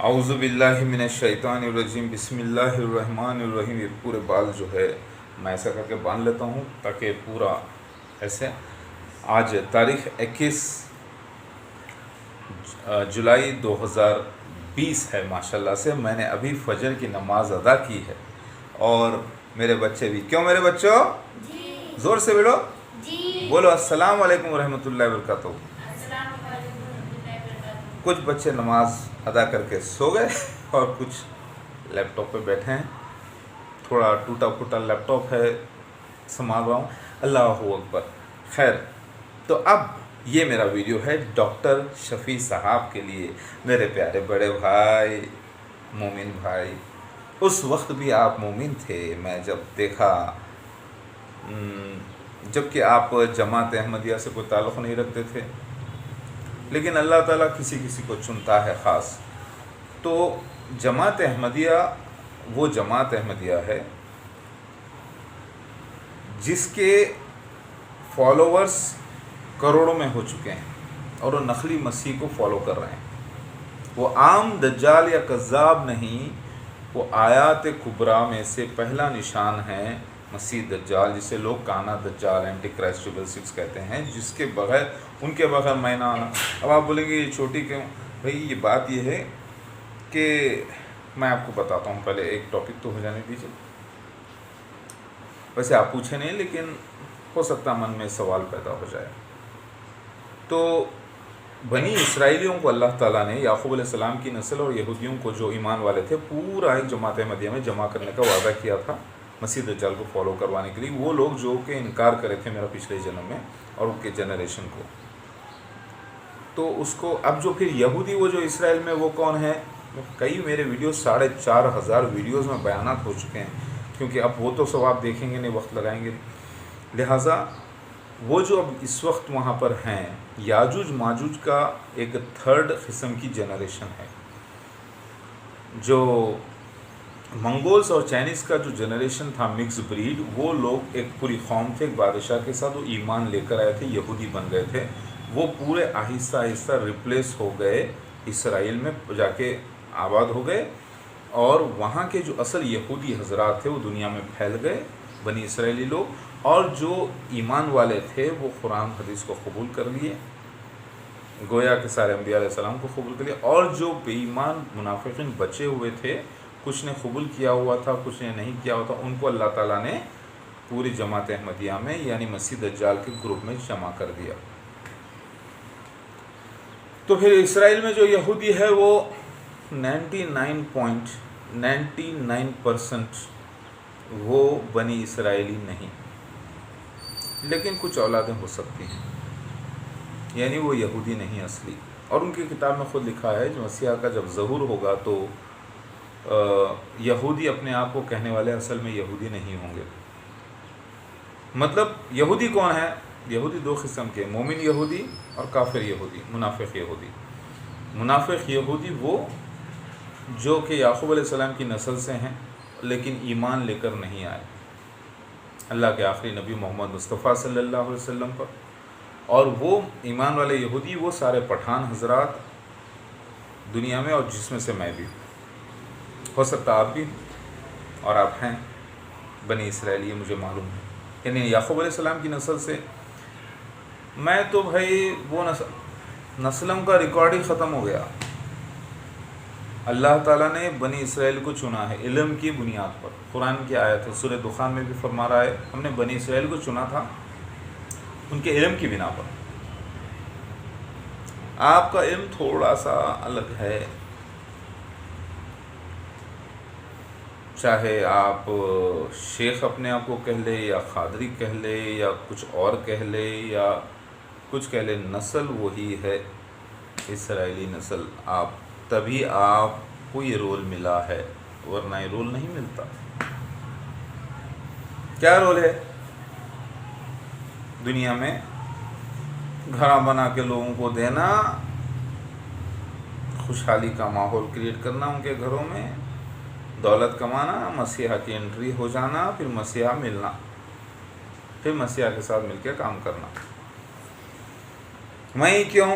اعوذ باللہ من الشیطان الرجیم بسم اللہ الرحمن الرحیم۔ یہ پورے بال جو ہے میں ایسا کر کے باندھ لیتا ہوں تاکہ پورا ایسے۔ آج تاریخ 21 جولائی 2020 ہے۔ ماشاءاللہ سے میں نے ابھی فجر کی نماز ادا کی ہے اور میرے بچے بھی۔ کیوں میرے بچوں؟ جی زور سے بولو، جی بولو السلام علیکم ورحمۃ اللہ وبرکاتہ۔ السلام علیکم ورحمۃ اللہ وبرکاتہ۔ کچھ بچے نماز ادا کر کے سو گئے اور کچھ لیپ ٹاپ پہ بیٹھے ہیں۔ تھوڑا ٹوٹا پھوٹا لیپ ٹاپ ہے، سنبھال رہا ہوں۔ اللہ اکبر۔ خیر، تو اب یہ میرا ویڈیو ہے ڈاکٹر شفیع صاحب کے لیے، میرے پیارے بڑے بھائی، مومن بھائی۔ اس وقت بھی آپ مومن تھے، میں جب دیکھا، جبکہ آپ جماعت احمدیہ سے کوئی تعلق نہیں رکھتے تھے، لیکن اللہ تعالیٰ کسی کسی کو چنتا ہے خاص۔ تو جماعت احمدیہ وہ جماعت احمدیہ ہے جس کے فالوورز کروڑوں میں ہو چکے ہیں اور وہ نقلی مسیح کو فالو کر رہے ہیں۔ وہ عام دجال یا کذاب نہیں، وہ آیات کبریٰ میں سے پہلا نشان ہے مسیح دجال، جسے لوگ کانا دجال، اینٹی کرائسٹ 666 کہتے ہیں، جس کے بغیر، ان کے بغیر میں نہ آنا۔ اب آپ بولیں گے یہ چھوٹی کیوں؟ بھئی یہ بات یہ ہے کہ میں آپ کو بتاتا ہوں، پہلے ایک ٹاپک تو ہو جانے دیجیے۔ ویسے آپ پوچھے نہیں، لیکن ہو سکتا من میں سوال پیدا ہو جائے۔ تو بنی اسرائیلیوں کو اللہ تعالیٰ نے یعقوب علیہ السلام کی نسل اور یہودیوں کو جو ایمان والے تھے پورا ایک جماعت احمدیہ میں جمع کرنے کا وعدہ کیا تھا مسیح دجال کو فالو کروانے کے لیے۔ وہ لوگ جو کہ انکار کرے تھے میرا پچھلے جنم میں اور ان کے جنریشن کو، تو اس کو اب جو پھر یہودی وہ جو اسرائیل میں وہ کون ہے؟ کئی میرے ویڈیوز 4,500 ویڈیوز میں بیانات ہو چکے ہیں، کیونکہ اب وہ تو سب آپ دیکھیں گے نہیں، وقت لگائیں گے، لہٰذا وہ جو اب اس وقت وہاں پر ہیں، یاجوج ماجوج کا ایک تھرڈ قسم کی جنریشن ہے۔ جو منگولز اور چائنیز کا جو جنریشن تھا مکس بریڈ، وہ لوگ ایک پوری قوم تھے، ایک بادشاہ کے ساتھ وہ ایمان لے کر آئے تھے، یہودی بن گئے تھے۔ وہ پورے آہستہ آہستہ ریپلیس ہو گئے، اسرائیل میں جا کے آباد ہو گئے، اور وہاں کے جو اصل یہودی حضرات تھے وہ دنیا میں پھیل گئے، بنی اسرائیلی لوگ، اور جو ایمان والے تھے وہ قرآن حدیث کو قبول کر لیے، گویا کہ سارے انبیاء علیہ السلام کو قبول کر لیا، اور جو بے ایمان منافقین بچے ہوئے تھے، کچھ نے قبول کیا ہوا تھا، کچھ نے نہیں کیا ہوا تھا، ان کو اللہ تعالیٰ نے پوری جماعت احمدیہ میں یعنی مسیح دجال کے گروپ میں جمع کر دیا۔ تو پھر اسرائیل میں جو یہودی ہے وہ 99.99% وہ بنی اسرائیلی نہیں، لیکن کچھ اولادیں ہو سکتی ہیں، یعنی وہ یہودی نہیں اصلی۔ اور ان کی کتاب میں خود لکھا ہے جو مسیح کا جب ظہور ہوگا تو یہودی اپنے آپ کو کہنے والے اصل میں یہودی نہیں ہوں گے۔ مطلب یہودی کون ہے؟ یہودی دو قسم کے، مومن یہودی اور کافر یہودی، منافق یہودی۔ منافق یہودی وہ جو کہ یعقوب علیہ السلام کی نسل سے ہیں لیکن ایمان لے کر نہیں آئے اللہ کے آخری نبی محمد مصطفیٰ صلی اللہ علیہ وسلم پر۔ اور وہ ایمان والے یہودی وہ سارے پٹھان حضرات دنیا میں، اور جس میں سے میں بھی ہو سکتا آپ بھی، اور آپ ہیں بنی اسرائیلی، مجھے معلوم ہے، یعنی یعقوب علیہ السلام کی نسل سے میں تو بھائی وہ نسلوں کا ریکارڈ ہی ختم ہو گیا۔ اللہ تعالیٰ نے بنی اسرائیل کو چنا ہے علم کی بنیاد پر۔ قرآن کی آیت ہے، سورہ دخان میں بھی فرما رہا ہے ہم نے بنی اسرائیل کو چنا تھا ان کے علم کی بنا پر۔ آپ کا علم تھوڑا سا الگ ہے، چاہے آپ شیخ اپنے آپ کو کہہ لے یا قادری کہہ لے یا کچھ اور کہہ لے یا کچھ کہہ لے، نسل وہی ہے اسرائیلی نسل۔ آپ تبھی آپ کو یہ رول ملا ہے، ورنہ یہ رول نہیں ملتا۔ کیا رول ہے؟ دنیا میں گھر بنا کے لوگوں کو دینا، خوشحالی کا ماحول کریٹ کرنا ان کے گھروں میں، دولت کمانا، مسیحا کی انٹری ہو جانا، پھر مسیحا ملنا، پھر مسیحا کے ساتھ مل کے کام کرنا۔ میں کیوں؟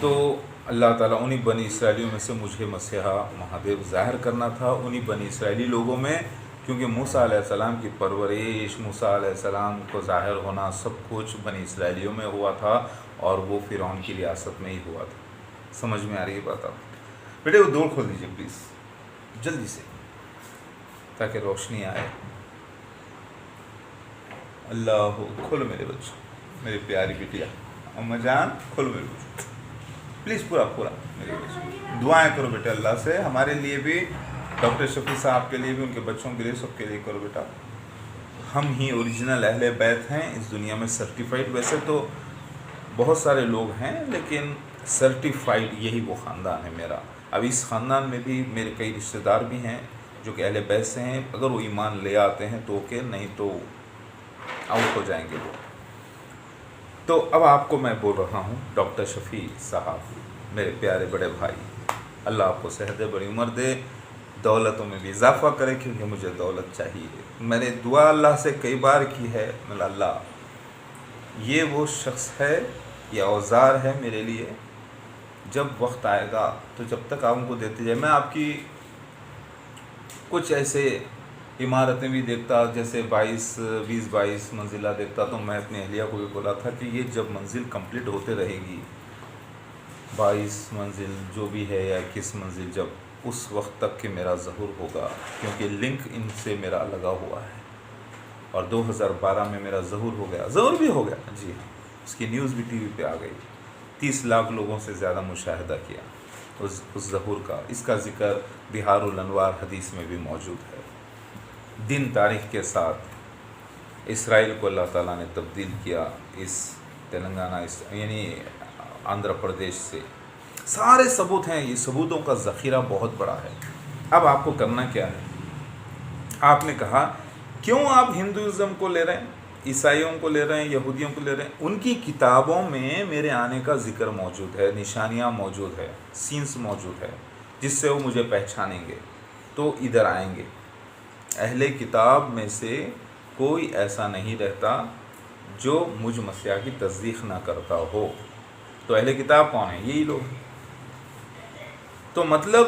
تو اللہ تعالیٰ انہی بنی اسرائیلیوں میں سے مجھے مسیحا مہادیو ظاہر کرنا تھا، انہی بنی اسرائیلی لوگوں میں، کیونکہ موسیٰ علیہ السلام کی پرورش، موسیٰ علیہ السلام کو ظاہر ہونا سب کچھ بنی اسرائیلیوں میں ہوا تھا، اور وہ فرعون کی ریاست میں ہی ہوا تھا۔ سمجھ میں آ رہی ہے بات آپ؟ بیٹے وہ دور کھول دیجیے پلیز جلدی سے، تاکہ روشنی آئے۔ اللہ کھولو میرے بچوں، میری پیاری بیٹیا اماں جان، کھولو میرے بچوں پلیز، پورا میرے بچوں دعائیں کرو بیٹا اللہ سے، ہمارے لیے بھی، ڈاکٹر شفیع صاحب کے لیے بھی، ان کے بچوں کے لیے، سب کے لیے کرو بیٹا۔ ہم ہی اوریجنل اہل بیت ہیں اس دنیا میں، سرٹیفائڈ۔ ویسے تو بہت سارے لوگ ہیں لیکن سرٹیفائڈ یہی وہ خاندان ہے میرا۔ اب اس خاندان میں بھی میرے کئی رشتہ دار بھی ہیں جو کہ اہل بیت سے ہیں، اگر وہ ایمان لے آتے ہیں تو اوکے، نہیں تو آؤٹ ہو جائیں گے وہ۔ تو اب آپ کو میں بول رہا ہوں ڈاکٹر شفیع صاحب، میرے پیارے بڑے بھائی، اللہ آپ کو صحت بڑی عمر دے، دولتوں میں بھی اضافہ کرے، کیونکہ مجھے دولت چاہیے۔ میں نے دعا اللہ سے کئی بار کی ہے، اللہ یہ وہ شخص ہے، یہ اوزار ہے میرے لیے، جب وقت آئے گا تو جب تک آپ ان کو دیتے جائے۔ میں آپ کی کچھ ایسے عمارتیں بھی دیکھتا، جیسے 20-22 منزلہ دیکھتا، تو میں اپنی اہلیہ کو بھی بولا تھا کہ یہ جب منزل کمپلیٹ ہوتے رہے گی، 22 منزل جو بھی ہے یا 21 منزل، جب اس وقت تک کہ میرا ظہور ہوگا، کیونکہ لنک ان سے میرا لگا ہوا ہے، اور 2012 میں میرا ظہور ہو گیا، ظہور بھی ہو گیا جی ہاں، اس کی نیوز بھی ٹی وی پہ آ گئی، 30 لاکھ لوگوں سے زیادہ مشاہدہ کیا اس ظہور کا۔ اس کا ذکر بہار الانوار حدیث میں بھی موجود ہے۔ دن تاریخ کے ساتھ اسرائیل کو اللہ تعالیٰ نے تبدیل کیا، اس تلنگانہ یعنی آندھرا پردیش سے، سارے ثبوت ہیں، یہ ثبوتوں کا ذخیرہ بہت بڑا ہے۔ اب آپ کو کرنا کیا ہے؟ آپ نے کہا کیوں آپ ہندوازم کو لے رہے ہیں، عیسائیوں کو لے رہے ہیں، یہودیوں کو لے رہے ہیں؟ ان کی کتابوں میں میرے آنے کا ذکر موجود ہے، نشانیاں موجود ہے، سینس موجود ہے، جس سے وہ مجھے پہچانیں گے تو ادھر آئیں گے۔ اہل کتاب میں سے کوئی ایسا نہیں رہتا جو مجھ مسیح کی تصدیق نہ کرتا ہو۔ تو اہل کتاب کون ہیں؟ یہی لوگ۔ تو مطلب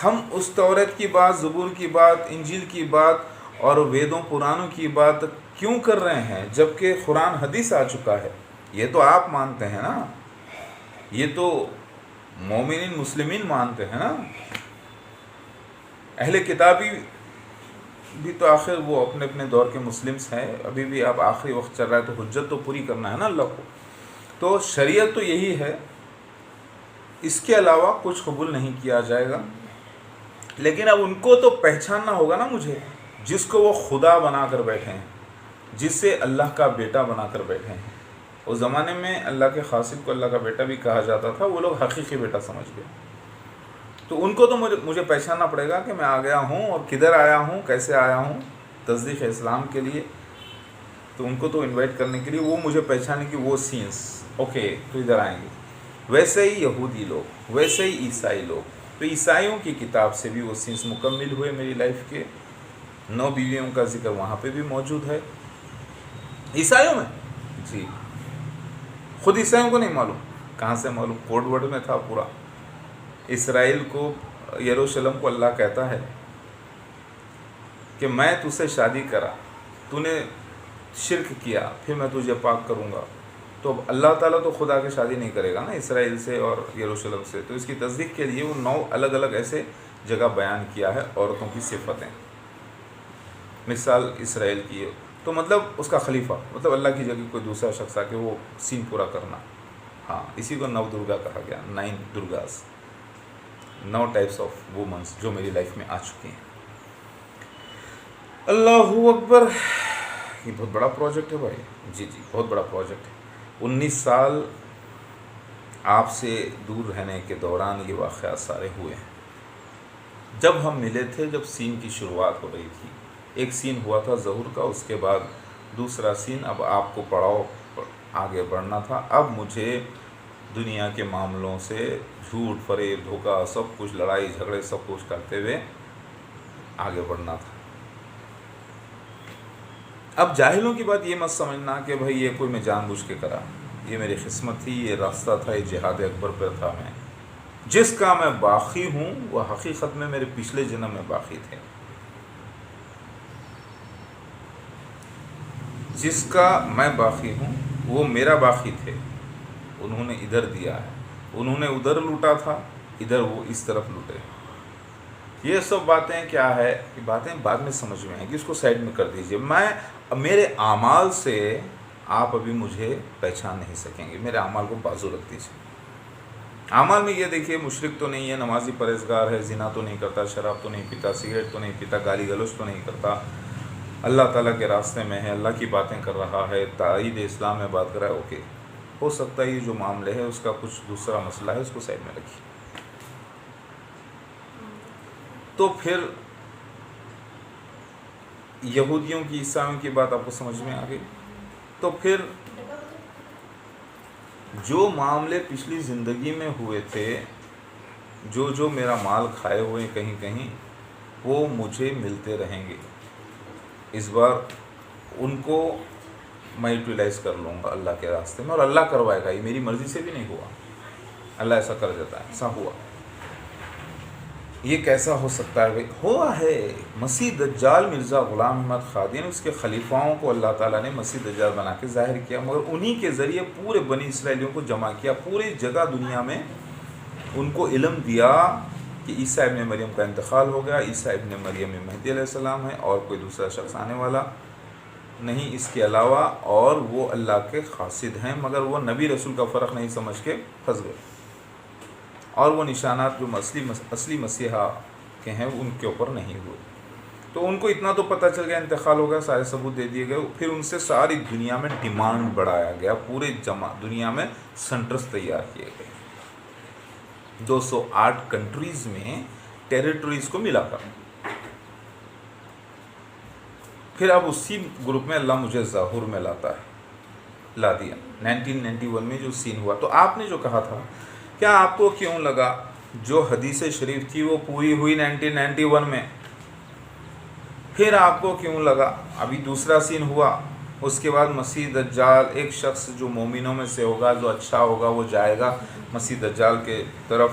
ہم اس تورات کی بات، زبور کی بات، انجیل کی بات اور ویدوں پرانوں کی بات کیوں کر رہے ہیں، جبکہ قرآن حدیث آ چکا ہے؟ یہ تو آپ مانتے ہیں نا، یہ تو مومنین مسلمین مانتے ہیں نا۔ اہل کتابی بھی تو آخر وہ اپنے اپنے دور کے مسلمس ہیں، ابھی بھی اب آخری وقت چل رہا ہے، تو حجت تو پوری کرنا ہے نا اللہ کو۔ تو شریعت تو یہی ہے، اس کے علاوہ کچھ قبول نہیں کیا جائے گا۔ لیکن اب ان کو تو پہچاننا ہوگا نا مجھے، جس کو وہ خدا بنا کر بیٹھے ہیں، جس سے اللہ کا بیٹا بنا کر بیٹھے ہیں۔ اس زمانے میں اللہ کے خاصب کو اللہ کا بیٹا بھی کہا جاتا تھا، وہ لوگ حقیقی بیٹا سمجھ گئے۔ تو ان کو تو مجھے پہچاننا پڑے گا کہ میں آ گیا ہوں، اور کدھر آیا ہوں، کیسے آیا ہوں تصدیق اسلام کے لیے۔ تو ان کو تو انوائٹ کرنے کے لیے وہ مجھے پہچانے کی وہ سینس، اوکے تو ادھر آئیں گے۔ ویسے ہی یہودی لوگ، ویسے ہی عیسائی لوگ، تو عیسائیوں کی کتاب سے بھی وہ سینس مکمل ہوئے میری لائف کے۔ 9 بیویوں کا ذکر وہاں پہ بھی موجود ہے عیسائیوں میں جی۔ خود عیسائیوں کو نہیں معلوم، کہاں سے معلوم؟ کوڈ ورڈ میں تھا پورا۔ اسرائیل کو، یروشلم کو اللہ کہتا ہے کہ میں تجھ سے شادی کرا، تو نے شرک کیا، پھر میں تجھے پاک کروں گا۔ تو اب اللہ تعالیٰ تو خدا کے شادی نہیں کرے گا نا اسرائیل سے اور یروشلم سے، تو اس کی تصدیق کے لیے وہ 9 الگ الگ ایسے جگہ بیان کیا ہے عورتوں کی صفتیں۔ مثال اسرائیل کی ہے تو مطلب اس کا خلیفہ، مطلب اللہ کی جگہ کوئی دوسرا شخص آ کے وہ سین پورا کرنا۔ ہاں، اسی کو 9 درگا کہا گیا، 9 درگاز، 9 ٹائپس آف وومنس جو میری لائف میں آ چکی ہیں۔ اللہ اکبر، یہ بہت بڑا پروجیکٹ ہے بھائی، جی بہت بڑا پروجیکٹ ہے۔ 19 سال آپ سے دور رہنے کے دوران یہ واقعات سارے ہوئے ہیں۔ جب ہم ملے تھے، جب سین کی شروعات ہو رہی تھی، ایک سین ہوا تھا ظہور کا، اس کے بعد دوسرا سین، اب آپ کو پڑاؤ آگے بڑھنا تھا۔ اب مجھے دنیا کے معاملوں سے جھوٹ، فریب، دھوکہ، سب کچھ، لڑائی جھگڑے سب کچھ کرتے ہوئے آگے بڑھنا تھا۔ اب جاہلوں کی بات یہ مت سمجھنا کہ بھئی یہ کوئی میں جان بوجھ کے کرا، یہ میری قسمت تھی، یہ راستہ تھا، یہ جہاد اکبر پر تھا میں، جس کا میں باقی ہوں وہ حقیقت میں میرے پچھلے جنم میں باقی تھے، جس کا میں باقی ہوں وہ میرا باقی تھے، انہوں نے ادھر دیا ہے، انہوں نے ادھر لوٹا تھا، ادھر وہ اس طرف لوٹے۔ یہ سب باتیں کیا ہے کہ باتیں بعد میں سمجھ میں آئیں گی، اس کو سائڈ میں کر دیجئے۔ میرے اعمال سے آپ ابھی مجھے پہچان نہیں سکیں گے، میرے اعمال کو بازو رکھ دیجئے۔ اعمال میں یہ دیکھیے، مشرک تو نہیں ہے، نمازی پرہیزگار ہے، زنا تو نہیں کرتا، شراب تو نہیں پیتا، سگریٹ تو نہیں پیتا، گالی گلوچ تو نہیں کرتا، اللہ تعالیٰ کے راستے میں ہے، اللہ کی باتیں کر رہا ہے، تائید اسلام میں بات کر رہا ہے، اوکے، ہو سکتا ہے یہ جو معاملے ہے اس کا کچھ دوسرا مسئلہ ہے، اس کو سائڈ میں رکھیے۔ تو پھر یہودیوں کی، عیسائیوں کی بات آپ کو سمجھ میں آ گئی۔ تو پھر جو معاملے پچھلی زندگی میں ہوئے تھے، جو میرا مال کھائے ہوئے کہیں کہیں، وہ مجھے ملتے رہیں گے، اس بار ان کو میں یوٹیلائز کر لوں گا اللہ کے راستے میں، اور اللہ کروائے گا، یہ میری مرضی سے بھی نہیں ہوا، اللہ ایسا کر دیتا ہے، ایسا ہوا۔ یہ کیسا ہو سکتا ہے بھائی؟ ہوا ہے، مسیح دجال مرزا غلام احمد قادیانی، اس کے خلیفاؤں کو اللہ تعالیٰ نے مسیح دجال بنا کے ظاہر کیا، مگر انہی کے ذریعے پورے بنی اسرائیلیوں کو جمع کیا، پوری جگہ دنیا میں ان کو علم دیا کہ عیسیٰ ابن مریم کا انتقال ہو گیا، عیسیٰ ابن مریم مہدی علیہ السلام ہے، اور کوئی دوسرا شخص آنے والا نہیں اس کے علاوہ، اور وہ اللہ کے قاصد ہیں، مگر وہ نبی رسول کا فرق نہیں سمجھ کے پھنس گئے، اور وہ نشانات جو اصلی مسیحا کے ہیں ان کے اوپر نہیں ہوئے۔ تو ان کو اتنا تو پتہ چل گیا انتقال ہو گیا، سارے ثبوت دے دیے گئے، پھر ان سے ساری دنیا میں ڈیمانڈ بڑھایا گیا، پورے دنیا میں سنٹرز تیار کیے گئے، 208 کنٹریز میں ٹیریٹریز کو ملا کر۔ پھر اب اسی گروپ میں اللہ مجھے ظہور میں لا دیا 1991 میں جو سین ہوا۔ تو آپ نے جو کہا تھا، کیا آپ کو کیوں لگا جو حدیث شریف تھی وہ پوری ہوئی 1991 میں؟ پھر آپ کو کیوں لگا ابھی دوسرا سین ہوا، اس کے بعد مسیح دجال، ایک شخص جو مومنوں میں سے ہوگا، جو اچھا ہوگا، وہ جائے گا مسیح دجال کے طرف،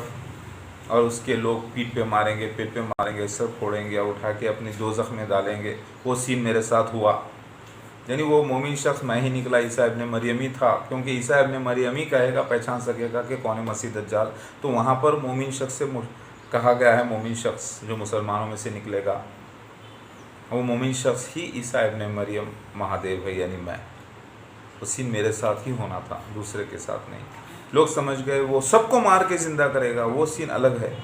اور اس کے لوگ پیٹھ پہ ماریں گے، پیٹ پہ ماریں گے، سر پھوڑیں گے، اور اٹھا کے اپنی دوزخ میں ڈالیں گے۔ وہ سین میرے ساتھ ہوا، یعنی وہ مومن شخص میں ہی نکلا، عیسیٰ ابن مریم ہی تھا، کیونکہ عیسیٰ ابن مریم ہی کہے گا، پہچان سکے گا کہ کون ہے مسیح دجال۔ تو وہاں پر مومن شخص سے کہا گیا ہے، مومن شخص جو مسلمانوں میں سے نکلے گا، وہ مومن شخص ہی عیسیٰ ابن مریم مہادیو ہے، یعنی میں۔ وہ سین میرے ساتھ ہی ہونا تھا، دوسرے کے ساتھ نہیں۔ لوگ سمجھ گئے وہ سب کو مار کے زندہ کرے گا، وہ سین الگ ہے۔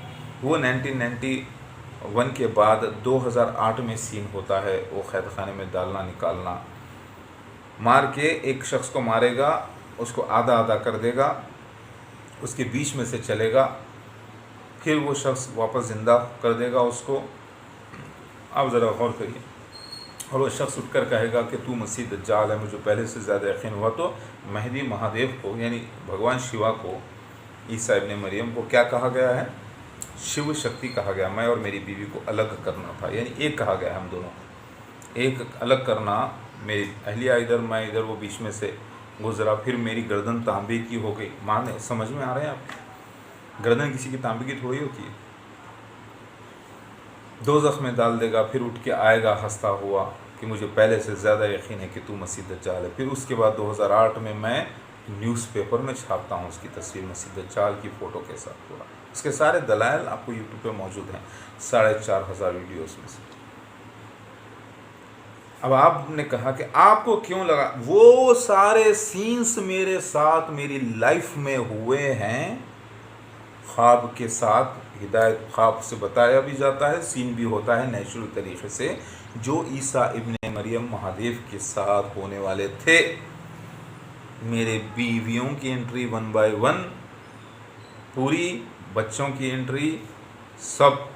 وہ 1991 کے بعد 2008 میں سین ہوتا ہے، وہ قید خانے میں ڈالنا، نکالنا، مار کے ایک شخص کو مارے گا، اس کو آدھا آدھا کر دے گا، اس کے بیچ میں سے چلے گا، پھر وہ شخص واپس زندہ کر دے گا اس کو۔ آپ ذرا غور کریے، اور وہ شخص اٹھ کر کہے گا کہ تو مسیح دجال ہے، مجھے پہلے سے زیادہ یقین ہوا۔ تو مہدی مہادیو کو، یعنی بھگوان شیوا کو، عیسیٰ ابن مریم کو کیا کہا گیا ہے؟ شیو شکتی کہا گیا۔ میں اور میری بیوی کو الگ کرنا تھا، یعنی ایک کہا گیا ہم دونوں کو، ایک الگ کرنا، میری اہلیہ ادھر، میں ادھر، وہ بیچ میں سے گزرا، پھر میری گردن تانبے کی ہو گئی۔ مانے سمجھ میں آ رہے ہیں آپ؟ گردن کسی کی تانبے کی تھوڑی ہوتی ہے۔ دوزخ میں ڈال دے گا، پھر اٹھ کے آئے گا ہنستا ہوا کہ مجھے پہلے سے زیادہ یقین ہے کہ تو مسیح دجال ہے۔ پھر اس کے بعد 2008 میں نیوز پیپر میں چھاپتا ہوں اس کی تصویر، مسیح دجال کی فوٹو کے ساتھ پورا۔ اس کے سارے دلائل آپ کو یوٹیوب پہ موجود ہیں، 4500 ویڈیوز میں سے۔ اب آپ نے کہا کہ آپ کو کیوں لگا وہ سارے سینس میرے ساتھ میری لائف میں ہوئے ہیں، خواب کے ساتھ، ہدایت خواب سے بتایا بھی جاتا ہے، سین بھی ہوتا ہے نیچرل طریقے سے، جو عیسیٰ ابن مریم مہادیو کے ساتھ ہونے والے تھے۔ میرے بیویوں کی انٹری 1 بائی 1 پوری، بچوں کی انٹری سب،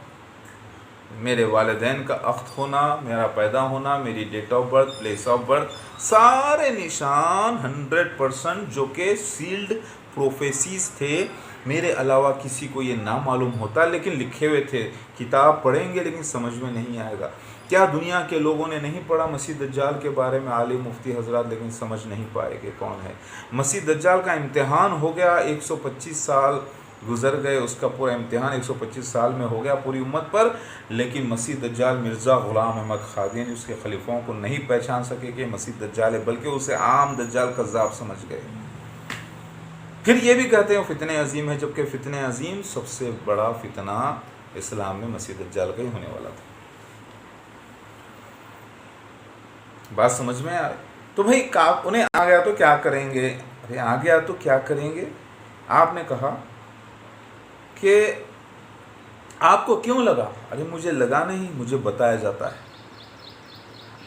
میرے والدین کا عقد ہونا، میرا پیدا ہونا، میری date of birth, place of birth, سارے نشان 100% جو کہ سیلڈ پروفیسیز تھے۔ میرے علاوہ کسی کو یہ نہ معلوم ہوتا، لیکن لکھے ہوئے تھے، کتاب پڑھیں گے لیکن سمجھ میں نہیں آئے گا۔ کیا دنیا کے لوگوں نے نہیں پڑھا مسیح دجال کے بارے میں عالم مفتی حضرات، لیکن سمجھ نہیں پائے کہ کون ہے؟ مسیح دجال کا امتحان ہو گیا، 125 سال گزر گئے، اس کا پورا امتحان 125 سال میں ہو گیا پوری امت پر، لیکن مسیح دجال مرزا غلام احمد قادیانی اس کے خلیفوں کو نہیں پہچان سکے کہ مسیح دجال ہے، بلکہ اسے عام دجال کذاب سمجھ گئے۔ پھر یہ بھی کہتے ہیں فتنہ عظیم ہے، جبکہ فتنہ عظیم سب سے بڑا فتنہ اسلام میں مسیح دجال کا ہی ہونے والا تھا۔ بات سمجھ میں آ رہی؟ تو بھائی انہیں آ گیا تو کیا کریں گے؟ ارے آ گیا تو کیا کریں گے؟ آپ نے کہا کہ آپ کو کیوں لگا؟ ارے مجھے لگا نہیں، مجھے بتایا جاتا ہے۔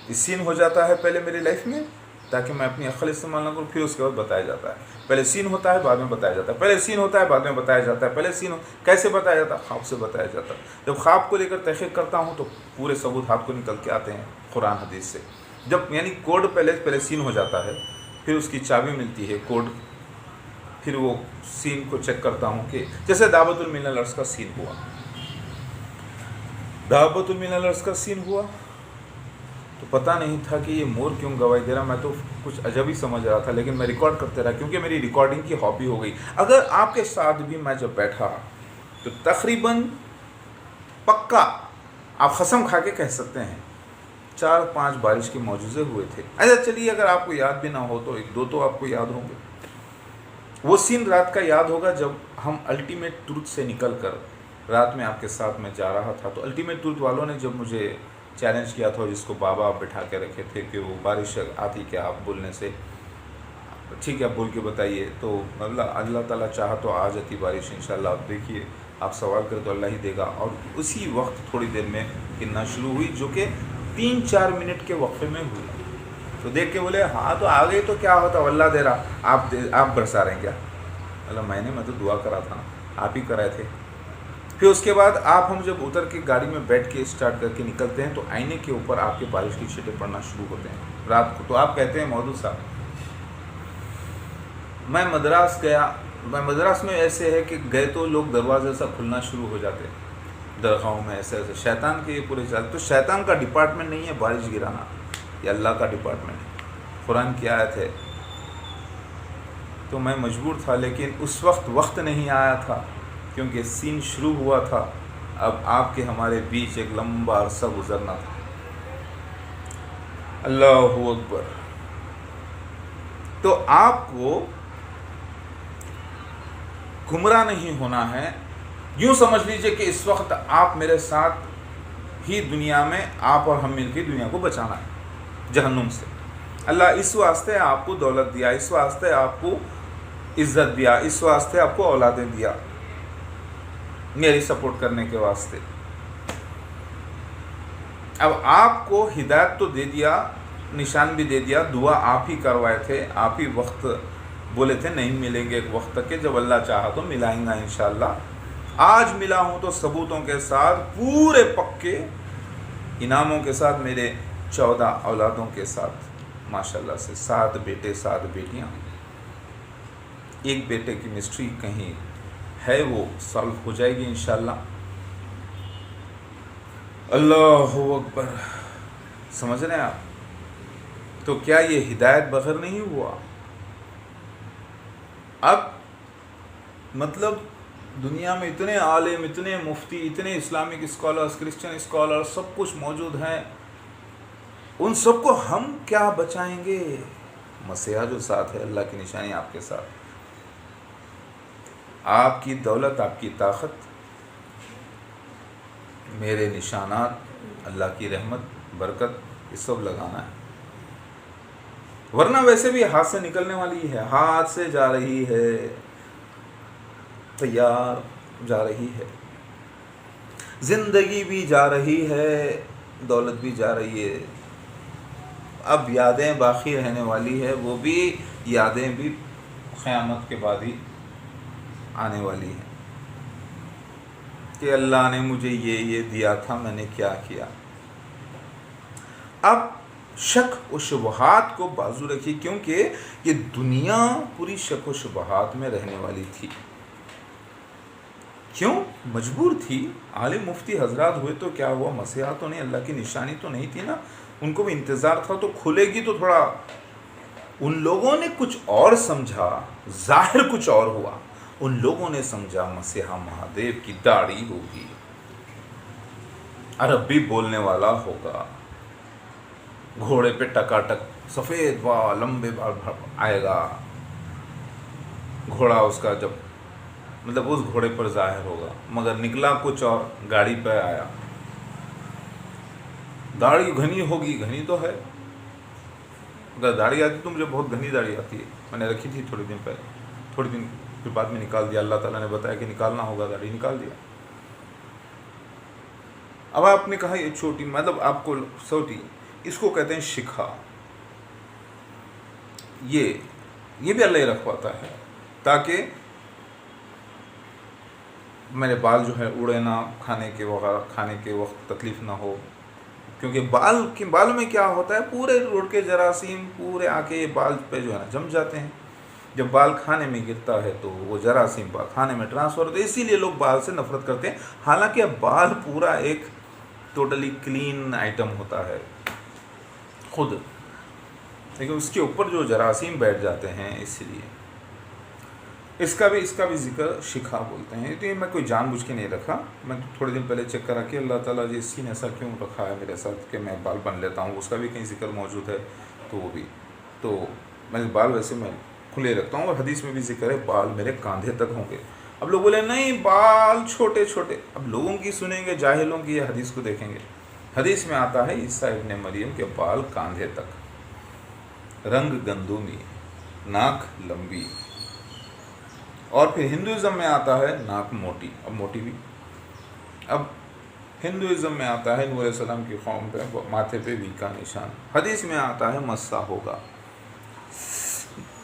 اس سین ہو جاتا ہے پہلے میری لائف میں تاکہ میں اپنی عقل استعمال نہ کروں، پھر اس کے بعد بتایا جاتا ہے۔ پہلے سین ہوتا ہے، بعد میں بتایا جاتا ہے، پہلے سین ہوتا ہے، بعد میں بتایا جاتا ہے، پہلے سین کیسے بتایا جاتا ہے؟ خواب سے بتایا جاتا ہے۔ جب خواب کو لے کر تحقیق کرتا ہوں تو پورے ثبوت ہاتھ کو نکل کے آتے ہیں قرآن حدیث سے۔ جب یعنی کوڈ پہلے سین ہو جاتا ہے، پھر اس کی چابی ملتی ہے کوڈ، پھر وہ سین کو چیک کرتا ہوں کہ جیسے دعوت المن الارض کا سین ہوا، دعوت المن الارض کا سین ہوا تو پتہ نہیں تھا کہ یہ مور کیوں گواہی دے رہا، میں تو کچھ عجب ہی سمجھ رہا تھا، لیکن میں ریکارڈ کرتے رہا کیونکہ میری ریکارڈنگ کی ہابی ہو گئی۔ اگر آپ کے ساتھ بھی میں جب بیٹھا تو تقریباً پکا آپ قسم کھا کے کہہ سکتے ہیں 4-5 بارش کے معجزے ہوئے تھے۔ ایسا چلیے اگر آپ کو یاد بھی نہ ہو تو 1-2 تو آپ کو یاد ہوں گے۔ وہ سین رات کا یاد ہوگا جب ہم الٹیمیٹ ٹروتھ سے نکل کر رات میں آپ کے ساتھ میں جا رہا تھا، تو الٹیمیٹ ٹروتھ والوں نے جب مجھے چیلنج کیا تھا، جس کو بابا آپ بٹھا کے رکھے تھے کہ وہ بارش آتی کیا آپ بولنے سے، ٹھیک ہے آپ بول کے بتائیے، تو اللہ تعالیٰ چاہا تو آ جاتی بارش انشاءاللہ۔ آپ دیکھیے آپ سوال کریں تو اللہ ہی دے گا۔ اور اسی وقت تھوڑی دیر میں گرنا شروع ہوئی، جو کہ 3-4 منٹ کے وقفے میں ہوئی۔ تو دیکھ کے بولے ہاں تو آ گئی تو کیا ہوتا، اللہ دے رہا، آپ برسا رہے ہیں کیا؟ اللہ میں تو دعا کرا تھا نا، آپ ہی کرائے تھے۔ پھر اس کے بعد ہم جب اتر کے گاڑی میں بیٹھ کے اسٹارٹ کر کے نکلتے ہیں تو آئینے کے اوپر آپ کے بارش کی چھٹیں پڑنا شروع ہوتے ہیں رات کو۔ تو آپ کہتے ہیں مودود صاحب میں مدراس گیا، مدراس میں ایسے ہے کہ گئے تو لوگ دروازے سے کھلنا شروع ہو جاتے ہیں درگاہوں میں، ایسے شیطان کے یہ پورے چلتے۔ تو شیطان کا ڈپارٹمنٹ نہیں ہے بارش گرانا، یہ اللہ کا ڈپارٹمنٹ ہے، قرآن کی آیت ہے۔ تو میں مجبور تھا، لیکن اس وقت نہیں آیا تھا کیونکہ سین شروع ہوا تھا۔ اب آپ کے ہمارے بیچ ایک لمبا عرصہ گزرنا تھا۔ اللہ اکبر۔ تو آپ کو گمراہ نہیں ہونا ہے، یوں سمجھ لیجئے کہ اس وقت آپ میرے ساتھ ہی دنیا میں، آپ اور ہم مل کے دنیا کو بچانا ہے جہنم سے۔ اللہ اس واسطے آپ کو دولت دیا، اس واسطے آپ کو عزت دیا، اس واسطے آپ کو اولادیں دیا، میری سپورٹ کرنے کے واسطے۔ اب آپ کو ہدایت تو دے دیا، نشان بھی دے دیا، دعا آپ ہی کروائے تھے، آپ ہی وقت بولے تھے نہیں ملیں گے ایک وقت تک کہ جب اللہ چاہا تو ملائیں گا انشاءاللہ۔ آج ملا ہوں تو ثبوتوں کے ساتھ، پورے پکے انعاموں کے ساتھ، میرے 14 اولادوں کے ساتھ ماشاءاللہ سے، 7 بیٹے 7 بیٹیاں۔ ایک بیٹے کی مسٹری کہیں ہے وہ سالو ہو جائے گی انشاءاللہ۔ اللہ اکبر، سمجھ رہے ہیں آپ؟ تو کیا یہ ہدایت بغیر نہیں ہوا؟ اب مطلب دنیا میں اتنے عالم، اتنے مفتی، اتنے اسلامک اسکالرز، کرسچن اسکالرز، سب کچھ موجود ہیں، ان سب کو ہم کیا بچائیں گے؟ مسیحا جو ساتھ ہے، اللہ کی نشانی آپ کے ساتھ، آپ کی دولت، آپ کی طاقت، میرے نشانات، اللہ کی رحمت، برکت، یہ سب لگانا ہے۔ ورنہ ویسے بھی ہاتھ سے نکلنے والی ہے، ہاتھ سے جا رہی ہے، تیار جا رہی ہے، زندگی بھی جا رہی ہے، دولت بھی جا رہی ہے۔ اب یادیں باقی رہنے والی ہے، وہ بھی یادیں بھی قیامت کے بعد ہی آنے والی ہیں کہ اللہ نے مجھے یہ دیا تھا، میں نے کیا کیا۔ اب شک و شبہات کو بازو رکھیے، کیونکہ یہ دنیا پوری شک و شبہات میں رہنے والی تھی۔ کیوں مجبور تھی؟ عالم مفتی حضرات ہوئے تو کیا ہوا، مسیحا تو نہیں، اللہ کی نشانی تو نہیں تھی نا، ان کو بھی انتظار تھا تو کھلے گی تو تھوڑا. ان لوگوں نے کچھ اور سمجھا، ظاہر کچھ اور ہوا. ان لوگوں نے سمجھا مسیحا مہادیو کی داڑھی ہوگی، عربی بولنے والا ہوگا، گھوڑے پہ ٹکاٹک سفید بال لمبے بال آئے گا، گھوڑا اس کا جب مطلب اس گھوڑے پر ظاہر ہوگا، مگر نکلا کچھ اور، گاڑی پہ آیا. داڑھی گھنی ہوگی، گھنی تو ہے، اگر داڑھی آتی تو مجھے بہت گھنی داڑھی آتی ہے، میں نے رکھی تھی تھوڑے دن پہلے، تھوڑے دن پھر بعد میں نکال دیا، اللہ تعالیٰ نے بتایا کہ نکالنا ہوگا، داڑھی نکال دیا. اب آپ نے کہا یہ چھوٹی، مطلب آپ کو چھوٹی، اس کو کہتے ہیں شکھا. یہ بھی اللہ ہی رکھواتا ہے تاکہ میرے بال جو ہے اڑے نہ، کھانے کے وقت تکلیف نہ ہو. کیونکہ بالوں میں کیا ہوتا ہے، پورے روڈ کے جراثیم پورے آ کے بال پہ جو ہے نا جم جاتے ہیں. جب بال کھانے میں گرتا ہے تو وہ جراثیم کھانے میں ٹرانسفر ہوتے ہیں، اسی لیے لوگ بال سے نفرت کرتے ہیں. حالانکہ اب بال پورا ایک ٹوٹلی کلین آئٹم ہوتا ہے خود، لیکن اس کے اوپر جو جراثیم بیٹھ جاتے ہیں، اسی لیے اس کا بھی ذکر شکھا بولتے ہیں. تو یہ میں کوئی جان بوجھ کے نہیں رکھا، میں تھوڑے دن پہلے چیک کرا کہ اللہ تعالیٰ جی اسی نے ایسا کیوں رکھا ہے میرے ساتھ کہ میں بال بن لیتا ہوں. اس کا بھی کہیں ذکر موجود ہے، تو وہ بھی تو میں بال ویسے میں کھلے رکھتا ہوں، اور حدیث میں بھی ذکر ہے بال میرے کاندھے تک ہوں گے. اب لوگ بولے نہیں بال چھوٹے چھوٹے، اب لوگوں کی سنیں گے، جاہلوں کی یہ حدیث کو دیکھیں گے. حدیث میں آتا ہے عیسیٰ ابن مریم کے بال کاندھے تک، رنگ گندمی، ناک لمبی. اور پھر ہندوازم میں آتا ہے ناک موٹی، اب موٹی بھی. اب ہندوازم میں آتا ہے نور علیہ السلام کی قوم پہ ماتھے پہ وی کا نشان. حدیث میں آتا ہے مسا ہوگا،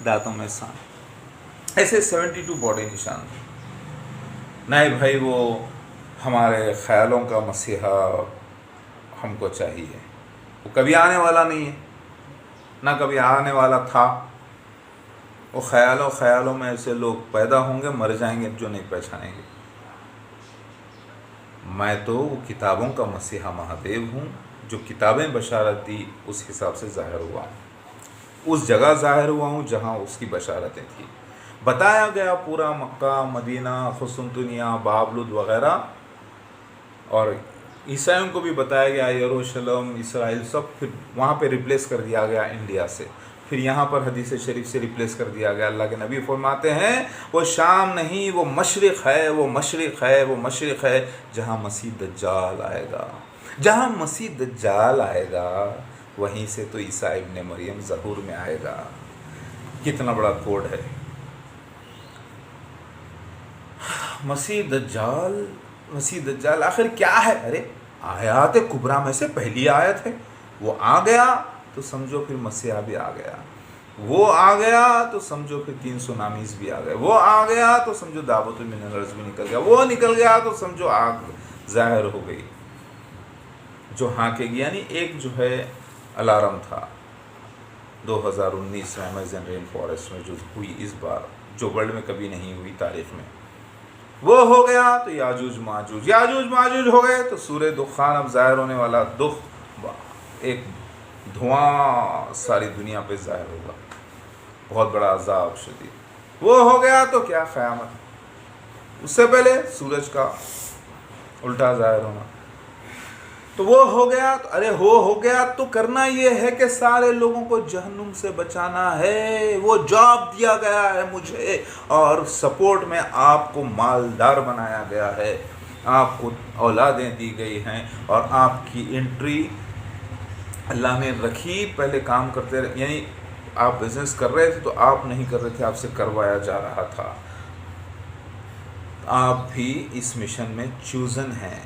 دانتوں میں سان. ایسے 72 باڈی نشان. نہیں بھائی وہ ہمارے خیالوں کا مسیحا ہم کو چاہیے، وہ کبھی آنے والا نہیں ہے، نہ کبھی آنے والا تھا. وہ خیالوں میں ایسے لوگ پیدا ہوں گے، مر جائیں گے جو نہیں پہچانیں گے. میں تو وہ کتابوں کا مسیحا مہادیو ہوں، جو کتابیں بشارت دی اس حساب سے ظاہر ہوا ہوں، اس جگہ ظاہر ہوا ہوں جہاں اس کی بشارتیں تھیں. بتایا گیا پورا مکہ، مدینہ، قسطنطنیہ، بابلود وغیرہ، اور عیسائیوں کو بھی بتایا گیا یروشلم، اسرائیل، سب پھر وہاں پہ ریپلیس کر دیا گیا انڈیا سے. پھر یہاں پر حدیث شریف سے ریپلیس کر دیا گیا. اللہ کے نبی فرماتے ہیں وہ شام نہیں، وہ مشرق ہے، وہ مشرق ہے، وہ مشرق ہے جہاں مسیح دجال آئے گا. جہاں مسیح دجال آئے گا وہیں سے تو عیسیٰ ابن مریم ظہور میں آئے گا. کتنا بڑا کوڈ ہے. مسیح دجال آخر کیا ہے؟ ارے آیات کبریٰ میں سے پہلی آیت ہے. وہ آ گیا تو سمجھو پھر مسیحا بھی آ گیا، وہ آ گیا تو سمجھو پھر 3 سونامیز بھی آ گئے، وہ آ گیا تو سمجھو دعوت من الارض بھی نکل گیا، وہ نکل گیا تو سمجھو آگ ظاہر ہو گئی جو ہانکے گی. یعنی ایک جو ہے الارم تھا 2019 میں امیزن رین فارسٹ میں جو ہوئی اس بار، جو ورلڈ میں کبھی نہیں ہوئی تاریخ میں، وہ ہو گیا تو یاجوج ماجوج ہو گئے تو سورہ دخان اب ظاہر ہونے والا. ایک دھواں ساری دنیا پہ ظاہر ہوگا، بہت بڑا عذاب شدید. وہ ہو گیا تو کیا قیامت. اس سے پہلے سورج کا الٹا ظاہر ہونا. تو وہ ہو گیا تو ارے ہو گیا تو کرنا یہ ہے کہ سارے لوگوں کو جہنم سے بچانا ہے. وہ جاب دیا گیا ہے مجھے، اور سپورٹ میں آپ کو مالدار بنایا گیا ہے، آپ کو اولادیں دی گئی ہیں، اور آپ کی انٹری اللہ نے رکھی. پہلے کام کرتے رہے، یعنی آپ بزنس کر رہے تھے تو آپ نہیں کر رہے تھے، آپ سے کروایا جا رہا تھا. آپ بھی اس مشن میں چوزن ہیں.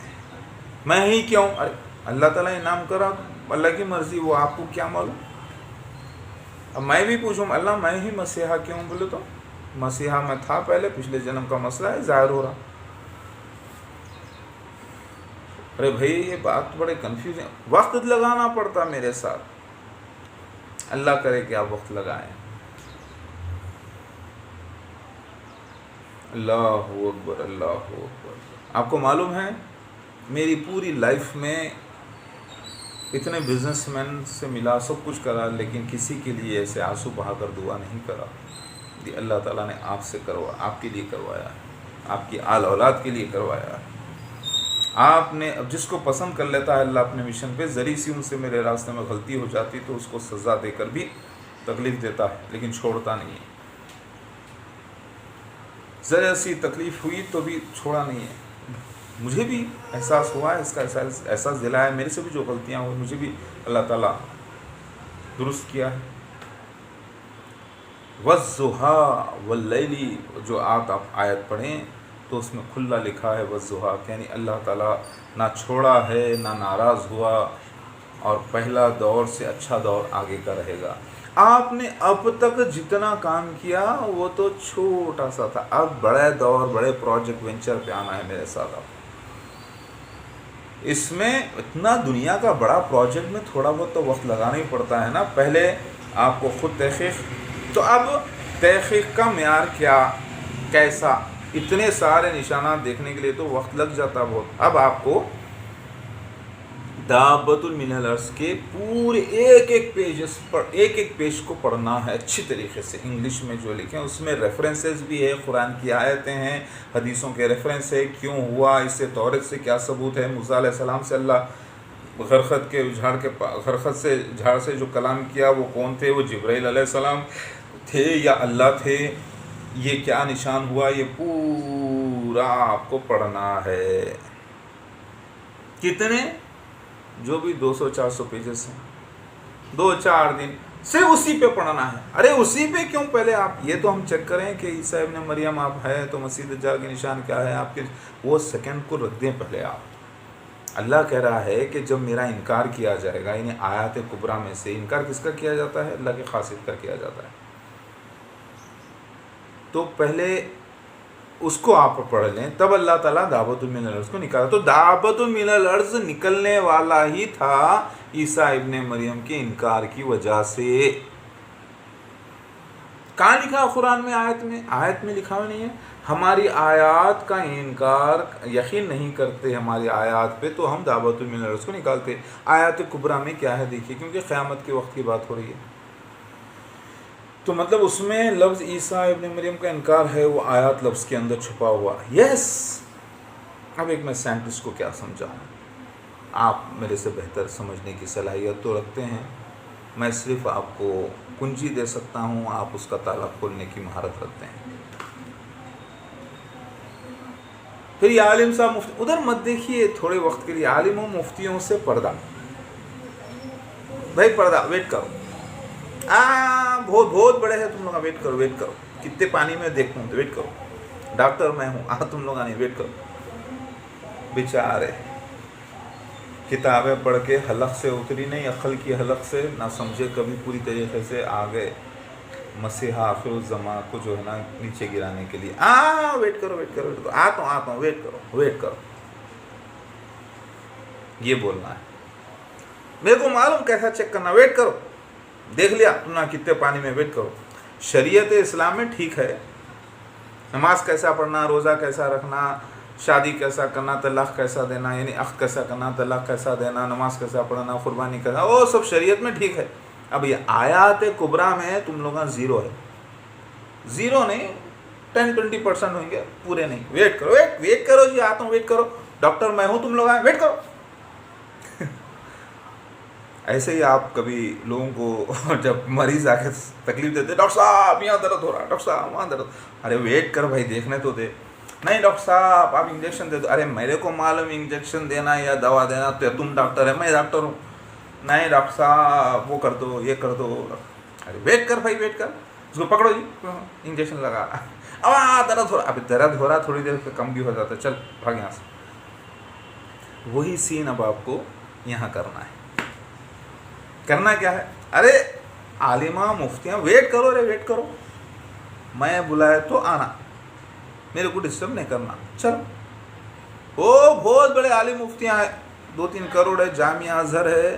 میں ہی کیوں؟ ارے اللہ تعالیٰ انعام کرا، اللہ کی مرضی، وہ آپ کو کیا معلوم. اب میں بھی پوچھوں اللہ میں ہی مسیحا کیوں؟ بولے تو مسیحا میں تھا پہلے، پچھلے جنم کا مسئلہ ہے ظاہر ہو رہا. ارے بھائی یہ بات بڑے کنفیوز ہے. وقت لگانا پڑتا میرے ساتھ. اللہ کرے کہ آپ وقت لگائیں. اللہ اکبر، اللہ اکبر۔ آپ کو معلوم ہے میری پوری لائف میں اتنے بزنس مین سے ملا، سب کچھ کرا، لیکن کسی کے لیے ایسے آنسو بہا کر دعا نہیں کرا۔ یہ اللہ تعالیٰ نے آپ سے آپ کے لیے کروایا ہے، آپ کی آل اولاد کے لیے کروایا ہے۔ آپ نے اب جس کو پسند کر لیتا ہے اللہ اپنے مشن پہ، ذری سی ان سے میرے راستے میں غلطی ہو جاتی تو اس کو سزا دے کر بھی تکلیف دیتا ہے، لیکن چھوڑتا نہیں ہے۔ ذرا سی تکلیف ہوئی تو بھی چھوڑا نہیں ہے۔ مجھے بھی احساس ہوا ہے، اس کا احساس دلایا، میرے سے بھی جو غلطیاں ہوئی مجھے بھی اللہ تعالیٰ درست کیا ہے۔ وَالضُّحَىٰ وَاللَّيْلِ، جو آپ آیت پڑھیں تو اس میں کھلا لکھا ہے وَالضُّحَىٰ، یعنی اللہ تعالیٰ نہ چھوڑا ہے نہ ناراض ہوا، اور پہلا دور سے اچھا دور آگے کا رہے گا۔ آپ نے اب تک جتنا کام کیا وہ تو چھوٹا سا تھا، اب بڑے دور، بڑے پروجیکٹ وینچر پہ آنا ہے میرے ساتھ۔ آپ اس میں اتنا دنیا کا بڑا پروجیکٹ میں تھوڑا بہت تو وقت لگانا ہی پڑتا ہے نا۔ پہلے آپ کو خود تحقیق، تو اب تحقیق کا معیار کیا، کیسا، اتنے سارے نشانات دیکھنے کے لیے تو وقت لگ جاتا بہت۔ اب آپ کو دابۃ من الارض کے پورے ایک ایک پیج کو پڑھنا ہے اچھی طریقے سے، انگلش میں جو لکھیں اس میں ریفرنسز بھی ہے، قرآن کی آیتیں ہیں، حدیثوں کے ریفرنس ہے، کیوں ہوا، اس سے تورات سے کیا ثبوت ہے، موسیٰ علیہ السلام سے اللہ غرخت سے جھاڑ سے جو کلام کیا وہ کون تھے، وہ جبرائیل علیہ السلام تھے یا اللہ تھے، یہ کیا نشان ہوا، یہ پورا آپ کو پڑھنا ہے۔ کتنے؟ جو بھی 200-400 پیجز ہیں، 2-4 دن صرف اسی پہ پڑھنا ہے۔ ارے اسی پہ کیوں، پہلے آپ یہ تو ہم چیک کریں کہ عیسیٰ ابن مریم آپ ہے تو مسیح دجال کے نشان کیا ہے آپ کے، وہ سیکنڈ کو رکھ دیں پہلے آپ۔ اللہ کہہ رہا ہے کہ جب میرا انکار کیا جائے گا، یعنی آیات کبریٰ میں سے انکار کس کا کیا جاتا ہے، اللہ کی خاصیت کا کیا جاتا ہے، تو پہلے اس کو آپ پڑھ لیں، تب اللہ تعالیٰ دعوت من الارض کو نکالا۔ تو دعوت من الارض نکلنے والا ہی تھا عیسیٰ ابن مریم کے انکار کی وجہ سے۔ کہاں لکھا قرآن میں، آیت میں لکھا ہوا نہیں ہے۔ ہماری آیات کا انکار، یقین نہیں کرتے ہماری آیات پہ، تو ہم دعوت من الارض کو نکالتے۔ آیات کبریٰ میں کیا ہے دیکھیے، کیونکہ قیامت کے وقت کی بات ہو رہی ہے، تو مطلب اس میں لفظ عیسیٰ ابن مریم کا انکار ہے، وہ آیات لفظ کے اندر چھپا ہوا۔ یس، اب ایک میں سائنٹسٹ کو کیا سمجھاؤں، آپ میرے سے بہتر سمجھنے کی صلاحیت تو رکھتے ہیں، میں صرف آپ کو کنجی دے سکتا ہوں، آپ اس کا تالا کھولنے کی مہارت رکھتے ہیں۔ پھر یہ عالم صاحب مفتی، ادھر مت دیکھیے تھوڑے وقت کے لیے، عالموں مفتیوں سے پردہ، بھائی پردہ، ویٹ کرو، بہت بڑے ہیں تم لوگ، ویٹ کرو، کتنے پانی میں دیکھوں تو ویٹ کرو، ڈاکٹر میں ہوں، تم لوگ نہیں، ویٹ کرو۔ بیچارے کتابیں پڑھ کے حلق سے اتری نہیں، عقل کی حلق سے نہ سمجھے کبھی پوری طریقے سے، آ گئے مسیحا آخر الزمان کو جو ہے نا نیچے گرانے کے لیے۔ ویٹ کرو، آتا ہوں، ویٹ کرو، یہ بولنا ہے۔ میرے کو معلوم کیسا چیک کرنا، ویٹ کرو، دیکھ لیا تم نے کتنے پانی میں، ویٹ کرو۔ شریعت اسلام میں ٹھیک ہے، نماز کیسا پڑھنا، روزہ کیسا رکھنا، شادی کیسا کرنا، طلاق کیسا دینا، یعنی عقد کیسا کرنا، طلاق کیسا دینا، نماز کیسا پڑھنا، قربانی کیسا، وہ سب شریعت میں ٹھیک ہے۔ اب یہ آیات کبریٰ میں تم لوگاں زیرو ہے، زیرو نہیں، 10-20% ہوئیں گے، پورے نہیں۔ ویٹ کرو جی، آتا ہوں، ویٹ کرو، ڈاکٹر میں ہوں، تم لوگ آئے، ویٹ کرو۔ ایسے ہی آپ کبھی لوگوں کو جب مریض آ کے تکلیف دیتے، ڈاکٹر صاحب یہاں درد ہو رہا ہے، ڈاکٹر صاحب وہاں درد، ارے ویٹ کر بھائی، دیکھنے تو دے۔ نہیں ڈاکٹر صاحب آپ انجیکشن دے دو، ارے میرے کو معلوم انجیکشن دینا یا دوا دینا تو تم ڈاکٹر ہے، میں ڈاکٹر ہوں۔ نہیں ڈاکٹر صاحب وہ کر دو، یہ کر دو، ارے ویٹ کر بھائی، ویٹ کر، اس کو پکڑو جی، انجیکشن لگا، اب درد ہو رہا، ابھی درد ہو رہا، تھوڑی دیر پہ کم بھی ہو جاتا ہے، چل بھاگ یہاں سے۔ وہی سین اب آپ کو یہاں کرنا ہے۔ کرنا کیا ہے، ارے عالمہ مفتیاں، ویٹ کرو، ارے ویٹ کرو، میں بلائے تو آنا، میرے کو ڈسٹرب نہیں کرنا، چلو۔ وہ بہت بڑے عالم مفتیاں ہیں، 2-3 کروڑ ہے، جامعہ ازہر ہے،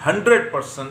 100%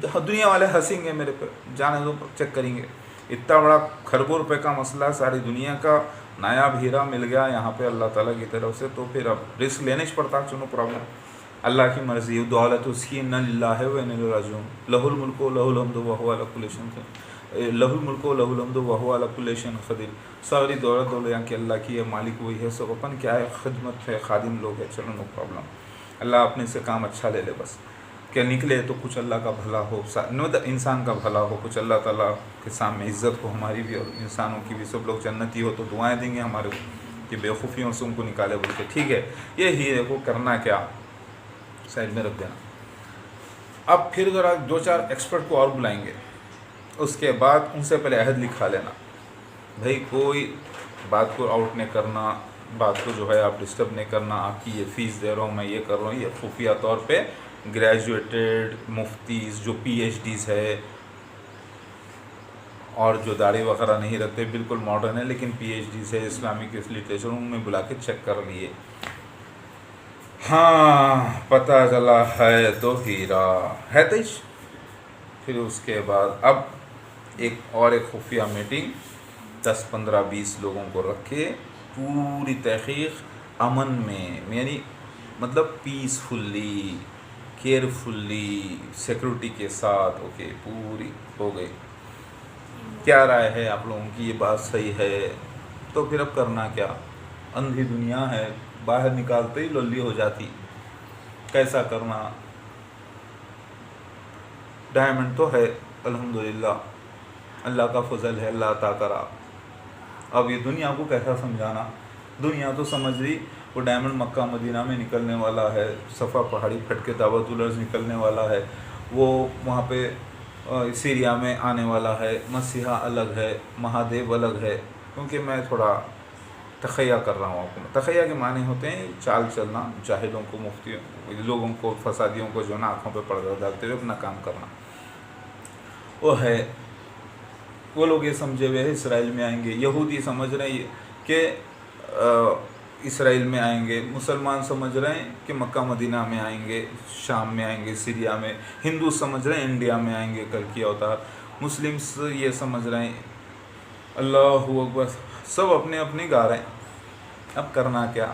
دنیا والے ہنسیں گے میرے پہ، جانے دو چیک کریں گے، اتنا بڑا کھربوں روپے کا مسئلہ ساری دنیا کا نایاب ہیرا مل گیا یہاں پہ اللہ تعالیٰ کی طرف سے، تو پھر اب رسک لینے چ پڑتا، چنو پرابلم اللہ کی مرضی، دولت اس کی ان للہ و انا الیہ راجعون، لہ الملک و لہ الحمد وہو علی کل شیء، لہ الملک و لہ الحمد وہو علی کل شیء قدیر، ساری دولت یہاں کی اللہ کی ہے، مالک وہی ہے، سب اپن کیا ہے خدمت ہے، خادم لوگ ہے، چلو نو پرابلم، اللہ اپنے سے کام اچھا لے لے بس، کہ نکلے تو کچھ اللہ کا بھلا ہو، انسان کا بھلا ہو، کچھ اللہ تعالیٰ کے سامنے عزت ہو ہماری بھی اور انسانوں کی بھی، سب لوگ جنتی ہو تو دعائیں دیں گے ہمارے کہ بے خوفیوں سے ان کو نکالے بول کے، ٹھیک ہے، یہ ہی دیکھو کرنا کیا، سائڈ میں رکھ دینا۔ اب پھر ذرا دو چار ایکسپرٹ کو اور بلائیں گے، اس کے بعد ان سے پہلے عہد لکھا لینا، بھائی کوئی بات کو آؤٹ نہیں کرنا، بات کو جو ہے آپ ڈسٹرب نہیں کرنا، آپ کی یہ فیس دے رہا ہوں میں، یہ کر رہا ہوں، یہ خفیہ طور پہ گریجویٹڈ مفتیز جو پی ایچ ڈیز ہے اور جو داڑھی وغیرہ نہیں رکھتے، بالکل ماڈرن ہے لیکن پی ایچ ڈیز ہے اسلامک لٹریچر، ان میں بلا کے چیک کر لیے، ہاں پتہ چلا ہے تو ہیرا ہے تیج۔ پھر اس کے بعد اب ایک خفیہ میٹنگ 10-15-20 لوگوں کو رکھ کے پوری تحقیق امن میں، یعنی مطلب پیسفلی کیئرفلی سیکورٹی کے ساتھ، اوکے پوری ہو گئی، کیا رائے ہے آپ لوگوں کی، یہ بات صحیح ہے؟ تو پھر اب کرنا کیا، اندھی دنیا ہے، باہر نکالتے ہی للی ہو جاتی، کیسا کرنا؟ ڈائمنڈ تو ہے الحمدللہ، اللہ کا فضل ہے، اللہ عطا کرا، اب یہ دنیا کو کیسا سمجھانا، دنیا تو سمجھ رہی وہ ڈائمنڈ مکہ مدینہ میں نکلنے والا ہے، صفا پہاڑی پھٹ کے دعوت الارض نکلنے والا ہے، وہ وہاں پہ سیریا میں آنے والا ہے، مسیحا الگ ہے، مہادیو الگ ہے، کیونکہ میں تھوڑا تخیہ کر رہا ہوں آپ کو، تخیہ کے معنی ہوتے ہیں چال چلنا، جاہلوں کو، مفتیوں لوگوں کو، فسادیوں کو جو نا آنکھوں پہ پردہ ڈالتے ہوئے اپنا کام کرنا، وہ ہے، وہ لوگ یہ سمجھے ہوئے ہیں اسرائیل میں آئیں گے، یہودی سمجھ رہے ہیں کہ اسرائیل میں آئیں گے، مسلمان سمجھ رہے ہیں کہ مکہ مدینہ میں آئیں گے، شام میں آئیں گے، سیریا میں، ہندو سمجھ رہے ہیں انڈیا میں آئیں گے کل کی اوتار، مسلمس یہ سمجھ رہے ہیں اللہ اکبر، سب اپنے اپنے گا رہے ہیں، اب کرنا کیا؟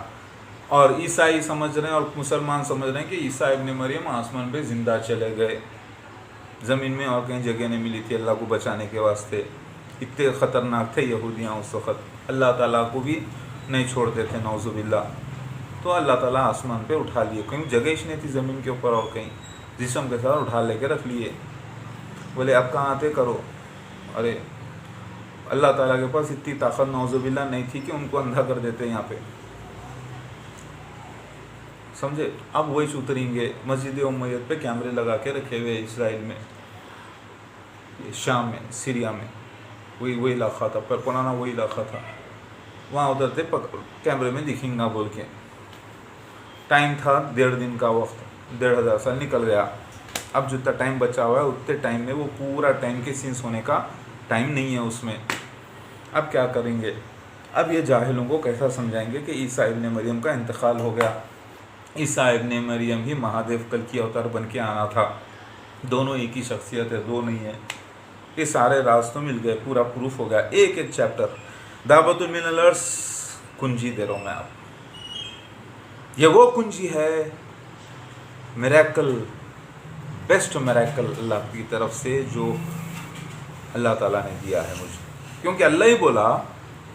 اور عیسائی سمجھ رہے ہیں اور مسلمان سمجھ رہے ہیں کہ عیسیٰ ابن مریم آسمان پہ زندہ چلے گئے، زمین میں اور کہیں جگہ نہیں ملی تھی اللہ کو بچانے کے واسطے، اتنے خطرناک تھے یہودیاں اس وقت، اللہ تعالیٰ کو بھی نہیں چھوڑتے تھے نعوذ باللہ، تو اللہ تعالیٰ آسمان پہ اٹھا لیے، کہیں جگہ ہی نہیں تھی زمین کے اوپر اور کہیں، جسم کے ساتھ اٹھا لے کے رکھ لیے، بولے اب کہاں آتے کرو، ارے اللہ تعالیٰ کے پاس اتنی طاقت نعوذ باللہ نہیں تھی کہ ان کو اندھا کر دیتے یہاں پہ، سمجھے؟ اب وہی اتریں گے، مسجد امیت پہ کیمرے لگا کے رکھے ہوئے اسرائیل میں، شام میں، سیریا میں، وہی علاقہ تھا، پر پرانا وہی علاقہ تھا، وہاں ادھر تھے کیمرے میں دکھیں گا بول کے، ٹائم تھا 1.5 دن کا وقت، 1,500 سال نکل گیا، اب جتنا ٹائم بچا ہوا ہے اتنے ٹائم میں وہ پورا ٹائم کے سینس ہونے کا ٹائم نہیں ہے اس میں، اب کیا کریں گے؟ اب یہ جاہلوں کو کیسا سمجھائیں گے کہ عیسیٰ ابن مریم کا انتقال ہو گیا، عیسیٰ ابن مریم ہی مہادیو کل کی اوتار بن کے آنا تھا، دونوں ایک ہی شخصیت ہے، دو نہیں ہے، یہ سارے راز تو مل گئے، پورا پروف ہو گیا، ایک چیپٹر دعوت من الارض کنجی دے رہا ہوں میں آپ، یہ وہ کنجی ہے، میریکل، بیسٹ میریکل اللہ کی طرف سے جو اللہ تعالیٰ نے دیا ہے مجھے، کیونکہ اللہ ہی بولا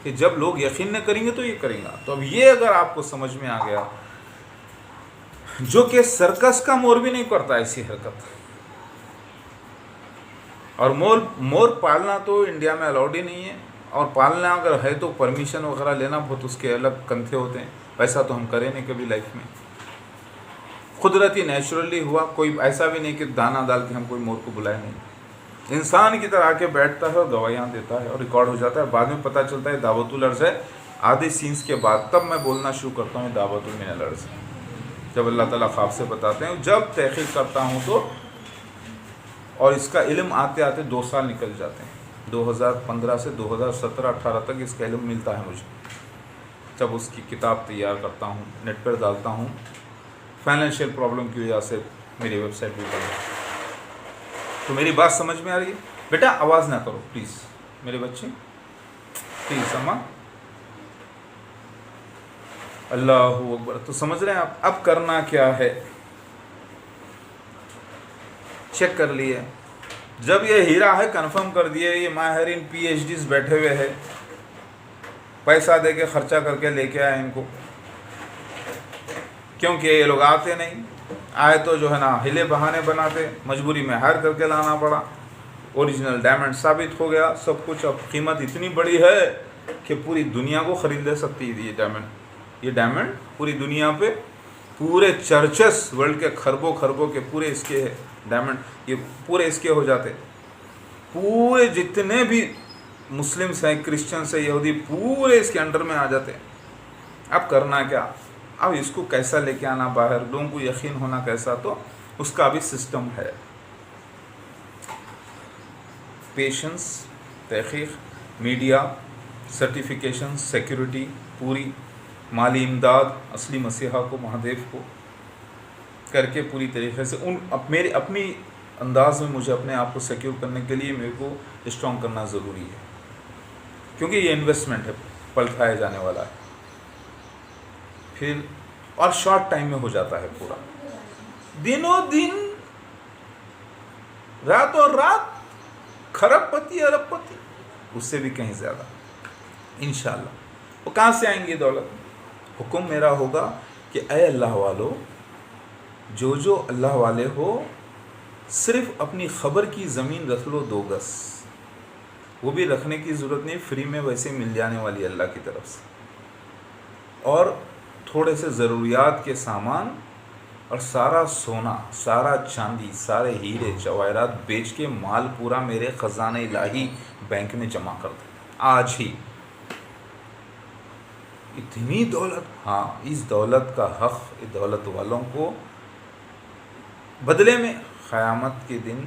کہ جب لوگ یقین نہ کریں گے تو یہ کریں گا، تو اب یہ اگر آپ کو سمجھ میں آ گیا، جو کہ سرکس کا مور بھی نہیں کرتا ایسی حرکت، اور مور پالنا تو انڈیا میں الاؤڈ ہی نہیں ہے، اور پالنا اگر ہے تو پرمیشن وغیرہ لینا بہت اس کے الگ کنتھے ہوتے ہیں، ویسا تو ہم کریں نہیں کبھی لائف میں، قدرتی نیچرلی ہوا، کوئی ایسا بھی نہیں کہ دانہ ڈال کے ہم کوئی مور کو بلائے نہیں، انسان کی طرح آ کے بیٹھتا ہے اور گواہیاں دیتا ہے اور ریکارڈ ہو جاتا ہے، بعد میں پتہ چلتا ہے دعوت الارض ہے، آدھے سینس کے بعد تب میں بولنا شروع کرتا ہوں دعوت من الارض، جب اللہ تعالیٰ خواب سے بتاتے ہیں، جب تحقیق کرتا ہوں تو، اور اس کا علم آتے آتے 2 سال نکل جاتے ہیں، 2015 سے 2017-18 تک اس کا علم ملتا ہے مجھے، جب اس کی کتاب تیار کرتا ہوں، نیٹ پر ڈالتا ہوں، فائنینشیل پرابلم کی وجہ سے میری ویب سائٹ بھی بند ہے، تو میری بات سمجھ میں آ رہی ہے؟ بیٹا آواز نہ کرو پلیز، میرے بچے پلیز، اماں اللہ اکبر۔ تو سمجھ رہے ہیں آپ اب کرنا کیا ہے؟ چیک کر لیے، جب یہ ہیرا ہے کنفرم کر دیے، یہ ماہرین پی ایچ ڈیز بیٹھے ہوئے ہیں، پیسہ دے کے خرچہ کر کے لے کے آئے ان کو، کیونکہ یہ لوگ آتے نہیں، آئے تو جو ہے نا ہلے بہانے بناتے، مجبوری میں ہائر کر کے لانا پڑا، اوریجنل ڈائمنڈ ثابت ہو گیا سب کچھ۔ اب قیمت اتنی بڑی ہے کہ پوری دنیا کو خرید لے سکتی ہے یہ ڈائمنڈ پوری دنیا پہ، پورے چرچز ورلڈ کے خربوں کے پورے اس کے ڈائمنڈ، یہ پورے اس کے ہو جاتے، پورے جتنے بھی مسلمس ہیں، کرسچنس ہیں، یہودی، پورے اس کے انڈر میں آ جاتے۔ اب کرنا کیا؟ اب اس کو کیسا لے کے آنا باہر، لوگوں کو یقین ہونا کیسا، تو اس کا بھی سسٹم ہے، پیشنس، تحقیق، میڈیا، سرٹیفیکیشن، سیکیورٹی پوری، مالی امداد اصلی مسیحا کو، مہادیو کو کر کے پوری طریقے سے میرے اپنی انداز میں مجھے اپنے آپ کو سیکیور کرنے کے لیے میرے کو اسٹرانگ کرنا ضروری ہے، کیونکہ یہ انویسٹمنٹ ہے، پلٹایا جانے والا ہے پھر، اور شارٹ ٹائم میں ہو جاتا ہے پورا، دنوں دن، راتوں رات، کھرب پتی ارب پتی، اس سے بھی کہیں زیادہ انشاءاللہ۔ وہ کہاں سے آئیں گی دولت؟ حکم میرا ہوگا کہ اے اللہ والو، جو اللہ والے ہو، صرف اپنی خبر کی زمین رکھ لو 2 گز، وہ بھی رکھنے کی ضرورت نہیں، فری میں ویسے مل جانے والی اللہ کی طرف سے، اور تھوڑے سے ضروریات کے سامان، اور سارا سونا، سارا چاندی، سارے ہیرے جواہرات بیچ کے مال پورا میرے خزانہ الہی بینک میں جمع کر دو آج ہی۔ اتنی دولت، ہاں، اس دولت کا حق اس دولت والوں کو بدلے میں قیامت کے دن،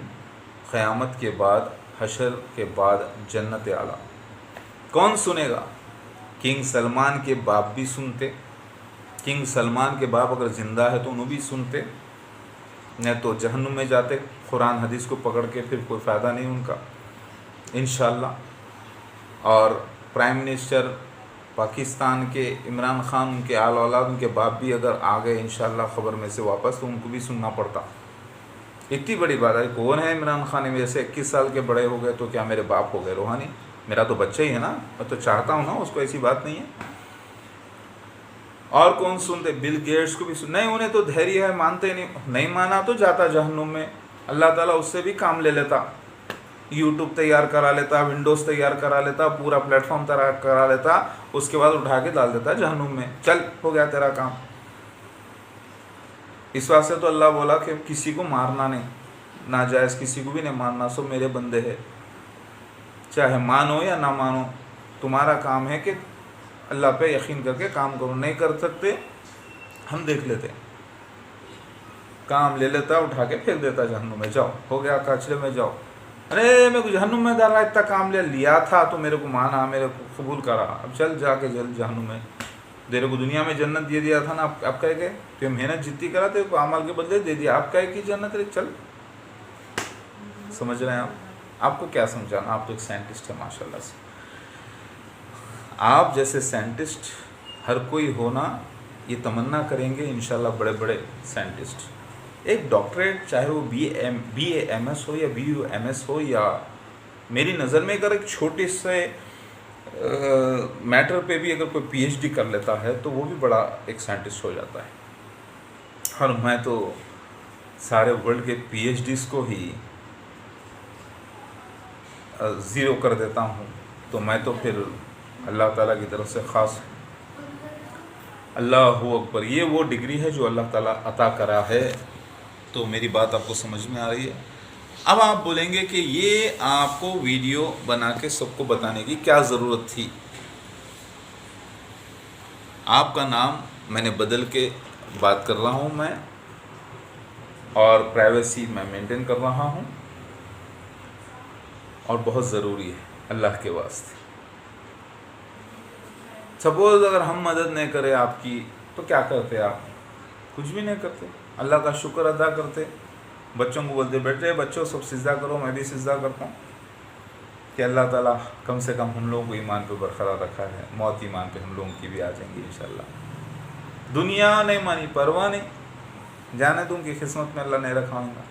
قیامت کے بعد، حشر کے بعد جنت اعلیٰ کون سنے گا؟ کنگ سلمان کے باپ بھی سنتے، کنگ سلمان کے باپ اگر زندہ ہے تو انہوں بھی سنتے، نہیں تو جہنم میں جاتے، قرآن حدیث کو پکڑ کے پھر کوئی فائدہ نہیں ان کا انشاءاللہ۔ اور پرائم منسٹر پاکستان کے عمران خان، ان کے آل اولاد، ان کے باپ بھی اگر آ گئے انشاءاللہ خبر میں سے واپس، تو ان کو بھی سننا پڑتا۔ اتنی بڑی بات ہے، کون ہے عمران خان؟ میرے سے 21 سال کے بڑے ہو گئے تو کیا میرے باپ ہو گئے روحانی؟ میرا تو بچہ ہی ہے نا، میں تو چاہتا ہوں نا اس کو، ایسی بات نہیں ہے۔ اور کون سنتے؟ بل گیٹس کو بھی نہیں، انہیں تو دھیریہ ہے، مانتے نہیں مانا تو جاتا جہنم میں، اللہ تعالیٰ اس سے بھی کام لے لیتا، یوٹیوب تیار کرا لیتا، ونڈوز تیار کرا لیتا، پورا پلیٹ فارم تیار کرا لیتا، اس کے بعد اٹھا کے ڈال دیتا جہنم میں، چل ہو گیا تیرا کام۔ اس واسطے تو اللہ بولا کہ کسی کو مارنا نہیں، ناجائز کسی کو بھی نہیں مارنا، سب میرے بندے ہیں، چاہے مانو یا نہ مانو، تمہارا کام ہے کہ اللہ پہ یقین کر کے کام کرو، نہیں کر سکتے ہم دیکھ لیتے، کام لے لیتا، اٹھا کے پھینک دیتا جہنم میں، جاؤ ہو گیا کچرے میں جاؤ، ارے میں کو جہنم میں ڈالا، اتنا کام لیا تھا تو میرے کو مانا، میرے کو قبول کرا، اب چل جا کے جل جہنم میں، تیرے کو دنیا میں جنت دے دیا تھا نا، اب کہے گئے تو محنت جتنی کرا تیرے کو عمل کے بدلے دے دیا، آپ کہے کہ جنت رے، چل۔ سمجھ رہے ہیں آپ کو کیا سمجھانا؟ آپ تو ایک سائنٹسٹ ہیں ماشاءاللہ سے، آپ جیسے سائنٹسٹ ہر کوئی ہونا، یہ تمنا کریں گے انشاءاللہ بڑے بڑے سائنٹسٹ، ایک ڈاکٹریٹ چاہے وہ بی اے ایم ایس ہو یا بی یو ایم ایس ہو، یا میری نظر میں اگر ایک چھوٹے سے میٹر پہ بھی اگر کوئی پی ایچ ڈی کر لیتا ہے تو وہ بھی بڑا ایک سائنٹسٹ ہو جاتا ہے۔ اور میں تو سارے ورلڈ کے پی ایچ ڈیز کو ہی زیرو کر دیتا ہوں، تو میں تو پھر اللہ تعالیٰ کی طرف سے خاص، اللہ اکبر، یہ وہ ڈگری ہے جو اللہ تعالیٰ عطا کرا ہے۔ تو میری بات آپ کو سمجھ میں آ رہی ہے؟ اب آپ بولیں گے کہ یہ آپ کو ویڈیو بنا کے سب کو بتانے کی کیا ضرورت تھی؟ آپ کا نام میں نے بدل کے بات کر رہا ہوں میں، اور پرائیویسی میں مینٹین کر رہا ہوں، اور بہت ضروری ہے اللہ کے واسطے۔ سپوز اگر ہم مدد نہیں کرے آپ کی تو کیا کرتے آپ؟ کچھ بھی نہیں کرتے، اللہ کا شکر ادا کرتے، بچوں کو بولتے بیٹے بچوں سب سجدہ کرو، میں بھی سجدہ کرتا ہوں کہ اللہ تعالیٰ کم سے کم ہم لوگوں کو ایمان پہ برقرار رکھا ہے، موت ایمان پہ ہم لوگوں کی بھی آ جائیں گی انشاءاللہ۔ دنیا نہیں مانی، پرواہ نہیں، جانے تم کی قسمت میں اللہ نہیں رکھا ہوگا۔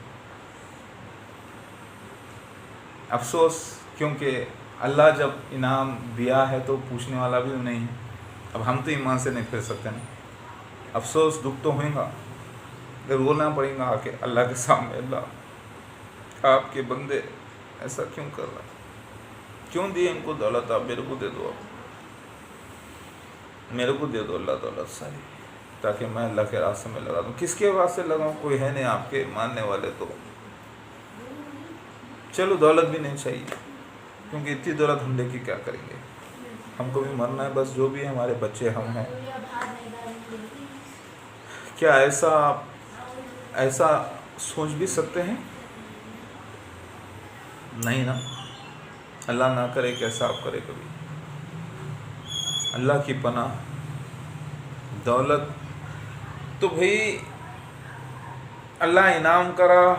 افسوس، کیونکہ اللہ جب انعام دیا ہے تو پوچھنے والا بھی نہیں ہے، اب ہم تو ایمان سے نہیں پھر سکتے نا۔ افسوس، دکھ تو ہوئے گا، رولنا پڑے گا آ کے اللہ کے سامنے، اللہ آپ کے بندے ایسا کیوں کر رہا ہے، کیوں دیے ان کو دولت، آپ میرے کو دے دو، آپ میرے کو دے دو اللہ دولت ساری، تاکہ میں اللہ کے راستے میں لگا دوں۔ کس کے واسطے لگاؤں؟ کوئی ہے نہیں آپ کے ماننے والے، تو چلو دولت بھی نہیں چاہیے، کیونکہ اتنی دولت ہم لے کے کیا کریں گے، ہم کو بھی مرنا ہے، بس جو بھی ہے ہمارے بچے ہم ہیں۔ کیا ایسا سوچ بھی سکتے ہیں؟ نہیں نا، اللہ نہ کرے کہ ایسا آپ کرے کبھی۔ اللہ کی پناہ، دولت تو بھئی اللہ انعام کرا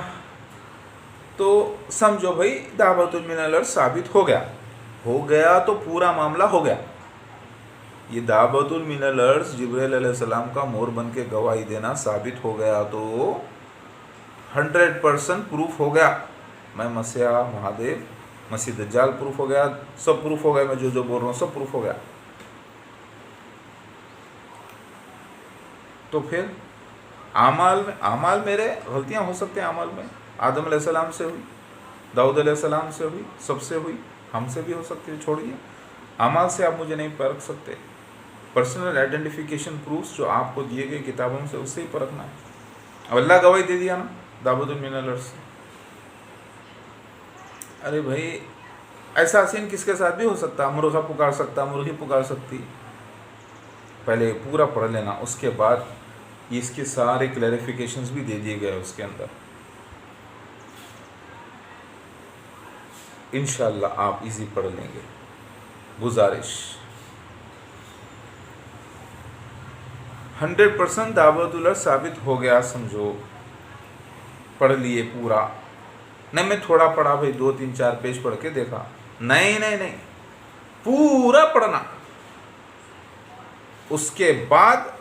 تو سمجھو بھئی دعوت من الارض ثابت ہو گیا تو پورا معاملہ ہو گیا۔ یہ دعوت من الارض جبرائیل علیہ السلام کا مور بن کے گواہی دینا ثابت ہو گیا تو 100% پروف ہو گیا۔ میں مسیح مہادیو، مسیح دجال پروف ہو گیا، سب پروف ہو گیا، میں جو بول رہا ہوں سب پروف ہو گیا۔ تو پھر اعمال میرے غلطیاں ہو سکتے ہیں، اعمال میں آدم علیہ السلام سے ہوئی، داؤد علیہ السلام سے ہوئی، سب سے ہوئی، ہم سے بھی ہو سکتی ہے، چھوڑیے اعمال سے آپ مجھے نہیں پرکھ سکتے۔ پرسنل آئیڈینٹیفیکیشن پروفس جو آپ کو دیے گئے کتابوں سے، اس سے ہی پرکھنا ہے۔ اب اللہ گواہی دے دیا نا دعوت من الارض سے، ارے بھائی ایسا سین کس کے ساتھ بھی ہو سکتا، مرغا پکار سکتا، مرغی پکار سکتی۔ پہلے پورا پڑھ لینا، اس کے بعد اس کے سارے کلیریفیکیشنز بھی دے دیے گئے اس کے اندر، انشاءاللہ آپ ایزی پڑھ لیں گے۔ گزارش 100% دعوت الارض ثابت ہو گیا سمجھو، پڑھ لیے پورا، نہیں میں تھوڑا پڑھا بھائی، 2 3 4 پیج پڑھ کے دیکھا، نہیں پورا پڑھنا، اس کے بعد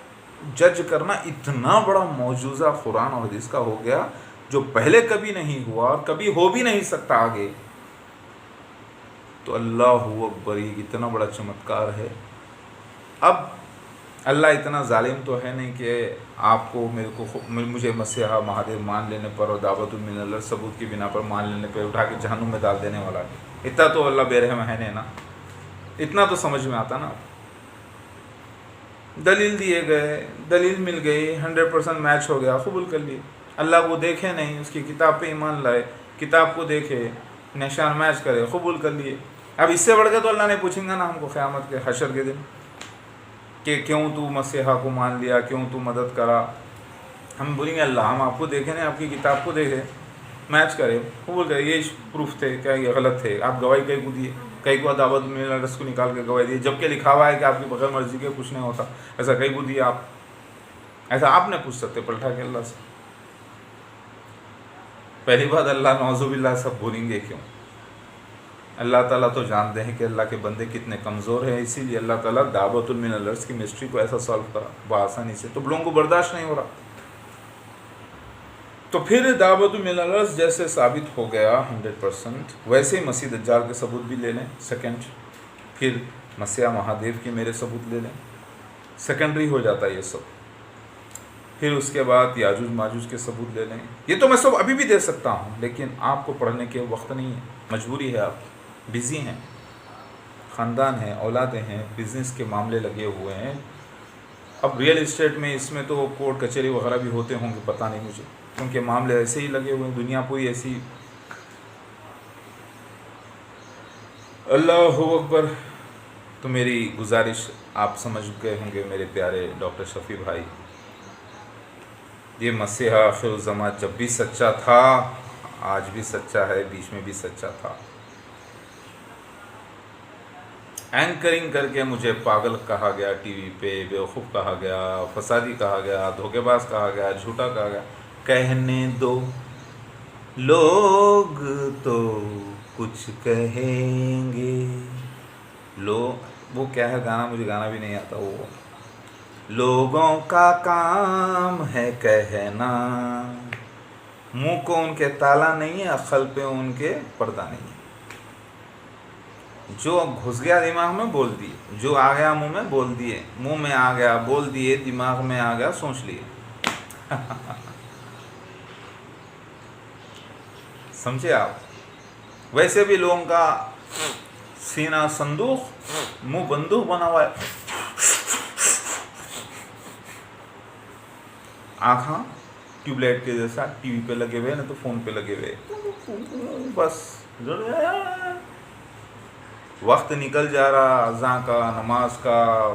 جج کرنا۔ اتنا بڑا معجزہ قرآن اور حدیث کا ہو گیا جو پہلے کبھی نہیں ہوا اور کبھی ہو بھی نہیں سکتا آگے، تو اللہ اکبر، یہ اتنا بڑا چمتکار ہے۔ اب اللہ اتنا ظالم تو ہے نہیں کہ آپ کو مجھے مسیح مہادیو مان لینے پر اور دعوت من الارض ثبوت کی بنا پر مان لینے پہ اٹھا کے جہنم میں ڈال دینے والا ہے، اتنا تو اللہ بے رحم ہے نہیں نا، اتنا تو سمجھ میں آتا نا۔ دلیل دیے گئے، دلیل مل گئی، 100% میچ ہو گیا، قبول کر لیے۔ اللہ کو دیکھے نہیں، اس کی کتاب پہ ایمان لائے، کتاب کو دیکھے، نشان میچ کرے، قبول کر لیے۔ اب اس سے بڑھ کے تو اللہ نے پوچھیں گا نا ہم کو قیامت کے حشر کے دن کہ کیوں تو مسیحا کو مان لیا، کیوں تو مدد کرا۔ ہم بولیں گے اللہ ہم آپ کو دیکھیں نہیں، آپ کی کتاب کو دیکھے، میچ کرے، قبول کرے، یہ پروف تھے کیا یہ غلط تھے، آپ گواہی کئی کو دیے، کئی کو دعوت من الارض کو نکال کے گواہی دیے، جبکہ لکھا ہوا ہے کہ آپ کی بغیر مرضی کے کچھ نہیں ہوتا، ایسا کئی کو دیا آپ، ایسا آپ نے پوچھ سکتے پلٹا کے اللہ سے۔ پہلی بات اللہ نعوذ باللہ سب بولیں گے کیوں؟ اللہ تعالیٰ تو جانتے ہیں کہ اللہ کے بندے کتنے کمزور ہیں، اسی لیے اللہ تعالیٰ دعوت من الارض کی مسٹری کو ایسا سالو کرا بآسانی سے، تو لوگوں کو برداشت نہیں ہو رہا۔ تو پھر دعوت من الارض جیسے ثابت ہو گیا 100%، ویسے ہی مسیح دجال کے ثبوت بھی لے لیں سیکنڈ، پھر مسیح مہادیو کی میرے ثبوت لے لیں، سیکنڈری ہو جاتا ہے یہ سب۔ پھر اس کے بعد یاجوج ماجوج کے ثبوت لے لیں، یہ تو میں سب ابھی بھی دے سکتا ہوں، لیکن آپ کو پڑھنے کے وقت نہیں ہے، مجبوری ہے، آپ بزی ہیں، خاندان ہیں، اولادیں ہیں، بزنس کے معاملے لگے ہوئے ہیں۔ اب ریئل اسٹیٹ میں اس میں تو کورٹ کچہری وغیرہ بھی ہوتے ہوں گے، پتہ نہیں مجھے، کیونکہ معاملے ایسے ہی لگے ہوئے ہیں، دنیا پوری ایسی۔ اللہ اکبر۔ تو میری گزارش آپ سمجھ گئے ہوں گے میرے پیارے ڈاکٹر شفیع بھائی، یہ مسیح آخر الزمان جب بھی سچا تھا، آج بھی سچا ہے، بیچ میں بھی سچا تھا۔ اینکرنگ کر کے مجھے پاگل کہا گیا، ٹی وی پہ بیوقوف کہا گیا، فسادی کہا گیا، دھوکے باز کہا گیا، جھوٹا کہا گیا، کہنے دو، لوگ تو کچھ کہیں گے، وہ کیا ہے گانا، مجھے گانا بھی نہیں آتا. وہ لوگوں کا کام ہے کہنا، منہ کو ان کے تالا نہیں ہے، عقل پہ ان کے پردہ نہیں ہے. جو گھس گیا دماغ میں بول دیے، جو آ گیا منہ میں بول دیے، منہ میں آ گیا بول دیے، دماغ میں آ گیا سوچ لیے. سمجھے آپ؟ ویسے بھی لوگوں کا سینہ صندوق، منہ بندوق بنا ہوا ہے. آنکھاں ٹیوب لائٹ کے جیسا ٹی وی پہ لگے ہوئے، نہ تو فون پہ لگے ہوئے. بس وقت نکل جا رہا اذان کا، نماز کا.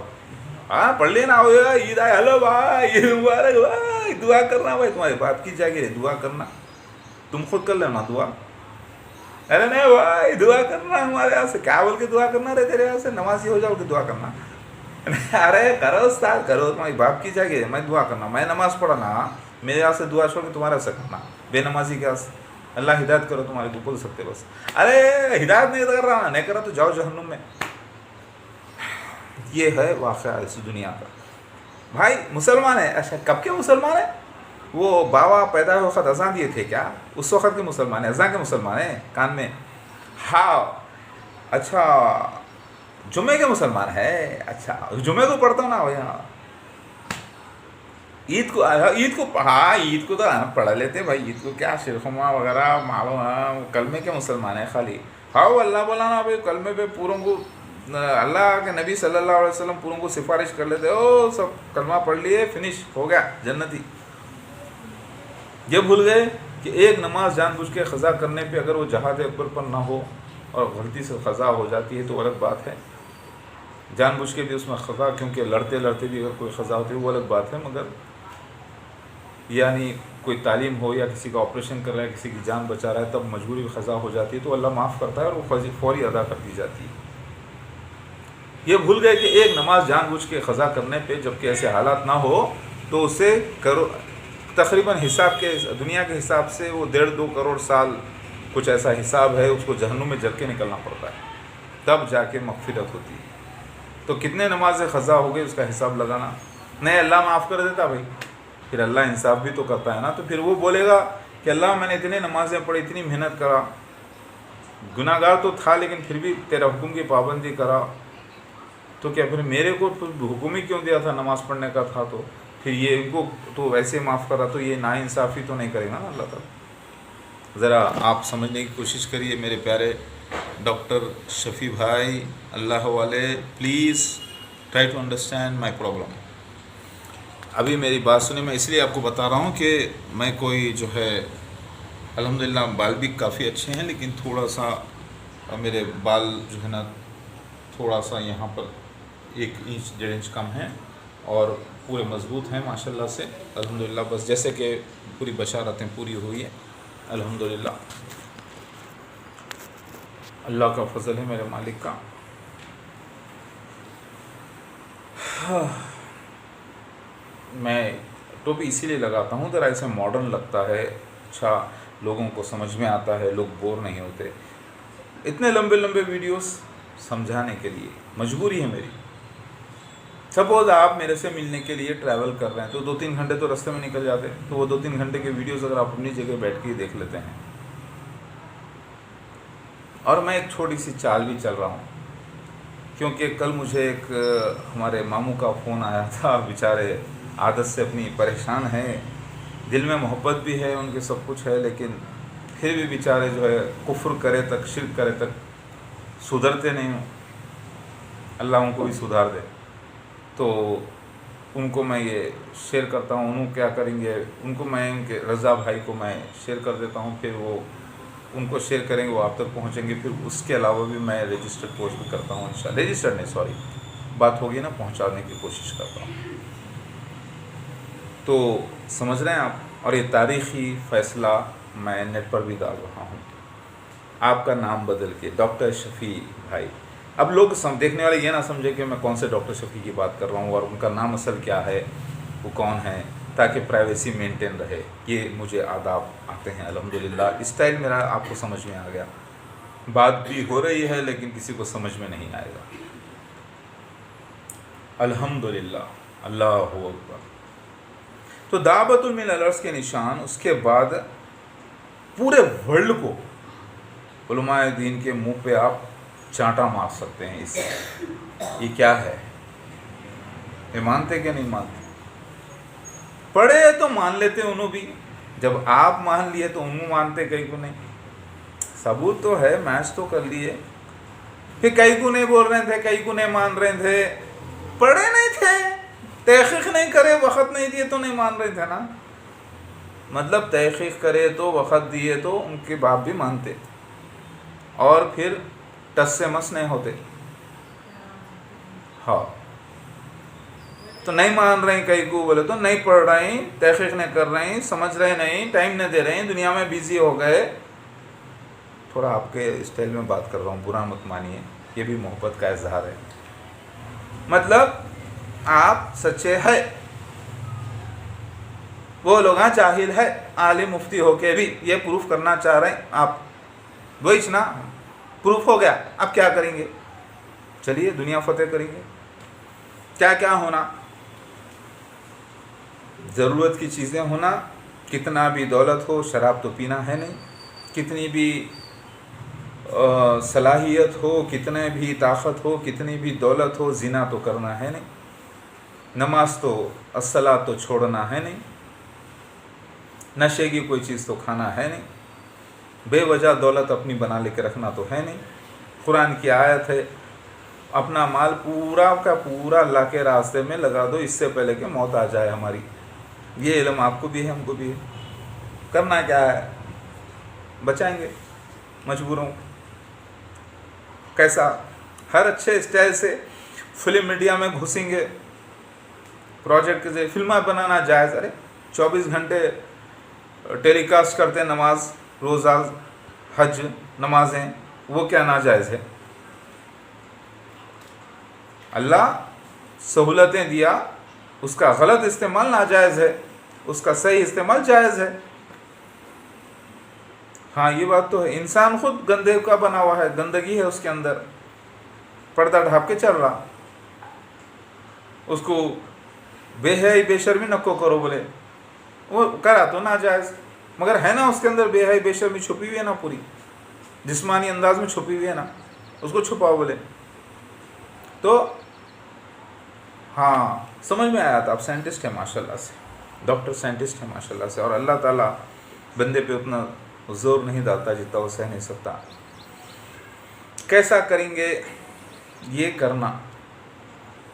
پڑھ لینا ہوگا عید آئے، ہلو بھائی عید مبارک بھائی، دعا کرنا بھائی، تمہارے باپ کی جاگیر ہے دعا کرنا، تم خود کر لینا دعا. ارے نہیں بھائی دعا کرنا ہمارے یہاں سے، کیا بول کے دعا کرنا رہے تیرے یہاں سے، نمازی ہو جاؤ کہ دعا کرنا. ارے کرو استاد کرو، تمہاری باپ کی جاگیر ہے، میں دعا کرنا، میں نماز پڑھنا، میرے یہاں سے دعا چھوڑ کے تمہارے سے کرنا، بے نمازی کے یہاں سے. اللہ ہدایت کرو تمہارے کو بول سکتے بس. ارے ہدایت نہیں کر رہا، نہیں کرا تو جاؤ جہنم میں. یہ ہے واقعہ اس دنیا کا. بھائی مسلمان ہے، اچھا کب کے مسلمان ہیں؟ وہ بابا پیدا ہوئے وقت اذان دیے تھے کیا؟ اس وقت کے مسلمان ہیں، اذان کے مسلمان ہیں کان میں. ہاں اچھا جمعے کے مسلمان ہے، اچھا جمعے کو پڑھتا ہوں نا یہاں. عید کو ہاں عید کو تو پڑھ لیتے بھائی، عید کو کیا شرخما وغیرہ معلوم، کلمے کے مسلمان ہیں خالی. ہاں اللہ بولانا بھائی، کلمے پہ پوروں کو اللہ کے نبی صلی اللہ علیہ وسلم پوروں کو سفارش کر لیتے، او سب کلمہ پڑھ لیے فنش ہو گیا جنتی. یہ بھول گئے کہ ایک نماز جان بوجھ کے قضا کرنے پہ اگر وہ جہاد اکبر پر نہ ہو اور غلطی سے قضا ہو جاتی ہے تو الگ بات ہے. جان بوجھ کے بھی اس میں قضا، کیونکہ لڑتے لڑتے بھی اگر کوئی قضا ہوتی ہے وہ الگ بات ہے. مگر یعنی کوئی تعلیم ہو یا کسی کا آپریشن کر رہا ہے، کسی کی جان بچا رہا ہے، تب مجبوری قضا ہو جاتی ہے تو اللہ معاف کرتا ہے اور وہ فوری ادا کر دی جاتی ہے. یہ بھول گئے کہ ایک نماز جان بوجھ کے قضا کرنے پہ جب کہ ایسے حالات نہ ہو تو اسے تقریباً حساب کے دنیا کے حساب سے وہ 1.5-2 کروڑ سال کچھ ایسا حساب ہے، اس کو جہنم میں جل کے نکلنا پڑتا ہے، تب جا کے مغفرت ہوتی ہے. تو کتنے نمازیں قضا ہو گئی اس کا حساب لگانا. نہیں اللہ معاف کر دیتا بھائی، پھر اللہ انصاف بھی تو کرتا ہے نا. تو پھر وہ بولے گا کہ اللہ میں نے اتنے نمازیں پڑھی، اتنی محنت کرا، گناہ گار تو تھا لیکن پھر بھی تیرا حکم کی پابندی کرا، تو کیا پھر میرے کو حکم ہی کیوں دیا تھا نماز پڑھنے کا تھا، تو پھر یہ ان کو تو ویسے معاف کرا، تو یہ ناانصافی تو نہیں کرے گا نا اللہ تعالیٰ. ذرا آپ سمجھنے کی کوشش کریے میرے پیارے ڈاکٹر شفیع بھائی اللہ والے، please try to understand my problem. ابھی میری بات سنیں، میں اس لیے آپ کو بتا رہا ہوں کہ میں کوئی جو ہے الحمدللہ بال بھی کافی اچھے ہیں، لیکن تھوڑا سا میرے بال جو ہے نا تھوڑا سا یہاں پر 1 انچ 1.5 انچ کم ہیں، اور پورے مضبوط ہیں ماشاءاللہ سے الحمدللہ. بس جیسے کہ پوری بشارتیں پوری ہوئی ہیں الحمدللہ، اللہ کا فضل ہے میرے مالک کا. میں ٹوپی اسی لیے لگاتا ہوں ذرا اسے ماڈرن لگتا ہے، اچھا لوگوں کو سمجھ میں آتا ہے، لوگ بور نہیں ہوتے. اتنے لمبے لمبے ویڈیوز سمجھانے کے لیے مجبوری ہے میری. سپوز آپ میرے سے ملنے کے لیے ٹریول کر رہے ہیں تو 2-3 گھنٹے تو رستے میں نکل جاتے ہیں، تو وہ 2-3 گھنٹے کے ویڈیوز اگر آپ اپنی جگہ بیٹھ کے ہی دیکھ لیتے ہیں. اور میں ایک چھوٹی سی چال بھی چل رہا ہوں، کیونکہ کل مجھے ایک ہمارے ماموں کا فون آیا تھا، بیچارے عادت سے اپنی پریشان ہیں، دل میں محبت بھی ہے ان کے سب کچھ ہے، لیکن پھر بھی بیچارے جو ہے کفر کرے تک شرک کرے تک سدھرتے نہیں ہوں. اللہ ان کو بھی سدھار دے. تو ان کو میں یہ شیئر کرتا ہوں، انہوں کیا کریں گے، ان کو میں ان کے رضا بھائی کو میں شیئر کر دیتا ہوں، پھر وہ ان کو شیئر کریں گے، وہ آپ تک پہنچیں گے. پھر اس کے علاوہ بھی میں رجسٹرڈ پوسٹ بھی کرتا ہوں انشاءاللہ، رجسٹرڈ نہیں سوری بات ہوگی نا، پہنچانے کی کوشش کرتا ہوں. تو سمجھ رہے ہیں آپ. اور یہ تاریخی فیصلہ میں نیٹ پر بھی ڈال رہا ہوں، آپ کا نام بدل کے ڈاکٹر شفیع بھائی. اب لوگ دیکھنے والے یہ نہ سمجھے کہ میں کون سے ڈاکٹر شفیع کی بات کر رہا ہوں اور ان کا نام اصل کیا ہے، وہ کون ہے. تاکہ پرائیویسی مینٹین رہے. یہ مجھے آداب آتے ہیں الحمدللہ. اسٹائل میرا آپ کو سمجھ میں آ گیا. بات بھی ہو رہی ہے لیکن کسی کو سمجھ میں نہیں آئے گا. الحمدللہ. اللہ اکبر. تو دعوت من الارض کے نشان. اس کے بعد پورے ورلڈ کو علماء دین کے منہ پہ آپ چانٹا مار سکتے ہیں. اس یہ کیا ہے؟ یہ مانتے کہ نہیں مانتے؟ پڑھے تو مان لیتے انہوں بھی. جب آپ مان لیے تو انہوں مانتے, کئی کو نہیں. ثبوت تو ہے, میچ تو کر لیے. پھر کئی کو نہیں بول رہے تھے, کئی کو نہیں مان رہے تھے. پڑھے نہیں تھے, تحقیق نہیں کرے, وقت نہیں دیے تو نہیں مان رہے تھے نا. مطلب تحقیق کرے تو وقت دیے تو ان کے باپ بھی مانتے, اور پھر ٹس سے مس نہیں ہوتے. ہاں, تو نہیں مان رہے ہیں, کئی کو بولے تو نہیں پڑھ رہے ہیں, تحقیق نہیں کر رہے ہیں, سمجھ رہے نہیں, ٹائم نہیں دے رہے ہیں, دنیا میں بیزی ہو گئے. تھوڑا آپ کے اسٹائل میں بات کر رہا ہوں, برا مت مانیے, یہ بھی محبت کا اظہار ہے. مطلب آپ سچے ہیں, وہ لوگ جاہل ہے, عالم مفتی ہو کے بھی یہ پروف کرنا چاہ رہے ہیں آپ. وہی نا, پروف ہو گیا, اب کیا کریں گے؟ چلیے دنیا فتح کریں گے. کیا کیا ہونا؟ ضرورت کی چیزیں ہونا. کتنا بھی دولت ہو, شراب تو پینا ہے نہیں. کتنی بھی صلاحیت ہو, کتنے بھی طاقت ہو, کتنی بھی دولت ہو, زنا تو کرنا ہے نہیں. نماز تو الصلاۃ تو چھوڑنا ہے نہیں. نشے کی کوئی چیز تو کھانا ہے نہیں. بے وجہ دولت اپنی بنا لے کے رکھنا تو ہے نہیں. قرآن کی آیت ہے, اپنا مال پورا کا پورا اللہ کے راستے میں لگا دو اس سے پہلے کہ موت آ جائے ہماری. یہ علم آپ کو بھی ہے, ہم کو بھی ہے. کرنا کیا ہے؟ بچائیں گے مجبوروں. کیسا؟ ہر اچھے اسٹائل سے فلم میڈیا میں گھسیں گے, پروجیکٹ کے ذریعے فلمیں بنانا جائز. ارے 24 گھنٹے ٹیلی کاسٹ کرتے نماز, روزہ, حج, نمازیں, وہ کیا ناجائز ہے؟ اللہ سہولتیں دیا, اس کا غلط استعمال ناجائز ہے, اس کا صحیح استعمال جائز ہے. ہاں یہ بات تو ہے, انسان خود گندے کا بنا ہوا ہے, گندگی ہے اس کے اندر, پردہ ڈھانپ کے چل رہا. اس کو بے حیائی بے شرمی نکو کرو بولے, وہ کرا تو ناجائز, مگر ہے نا اس کے اندر بے حیائی بے شرمی چھپی ہوئی ہے نا, پوری جسمانی انداز میں چھپی ہوئی ہے نا, اس کو چھپاؤ بولے. تو ہاں سمجھ میں آیا تھا. آپ سائنٹسٹ ہیں ماشاءاللہ سے, ڈاکٹر سائنٹسٹ ہیں ماشاءاللہ سے, اور اللہ تعالیٰ بندے پہ اتنا زور نہیں ڈالتا جتنا وہ سہ نہیں سکتا. کیسا کریں گے یہ کرنا؟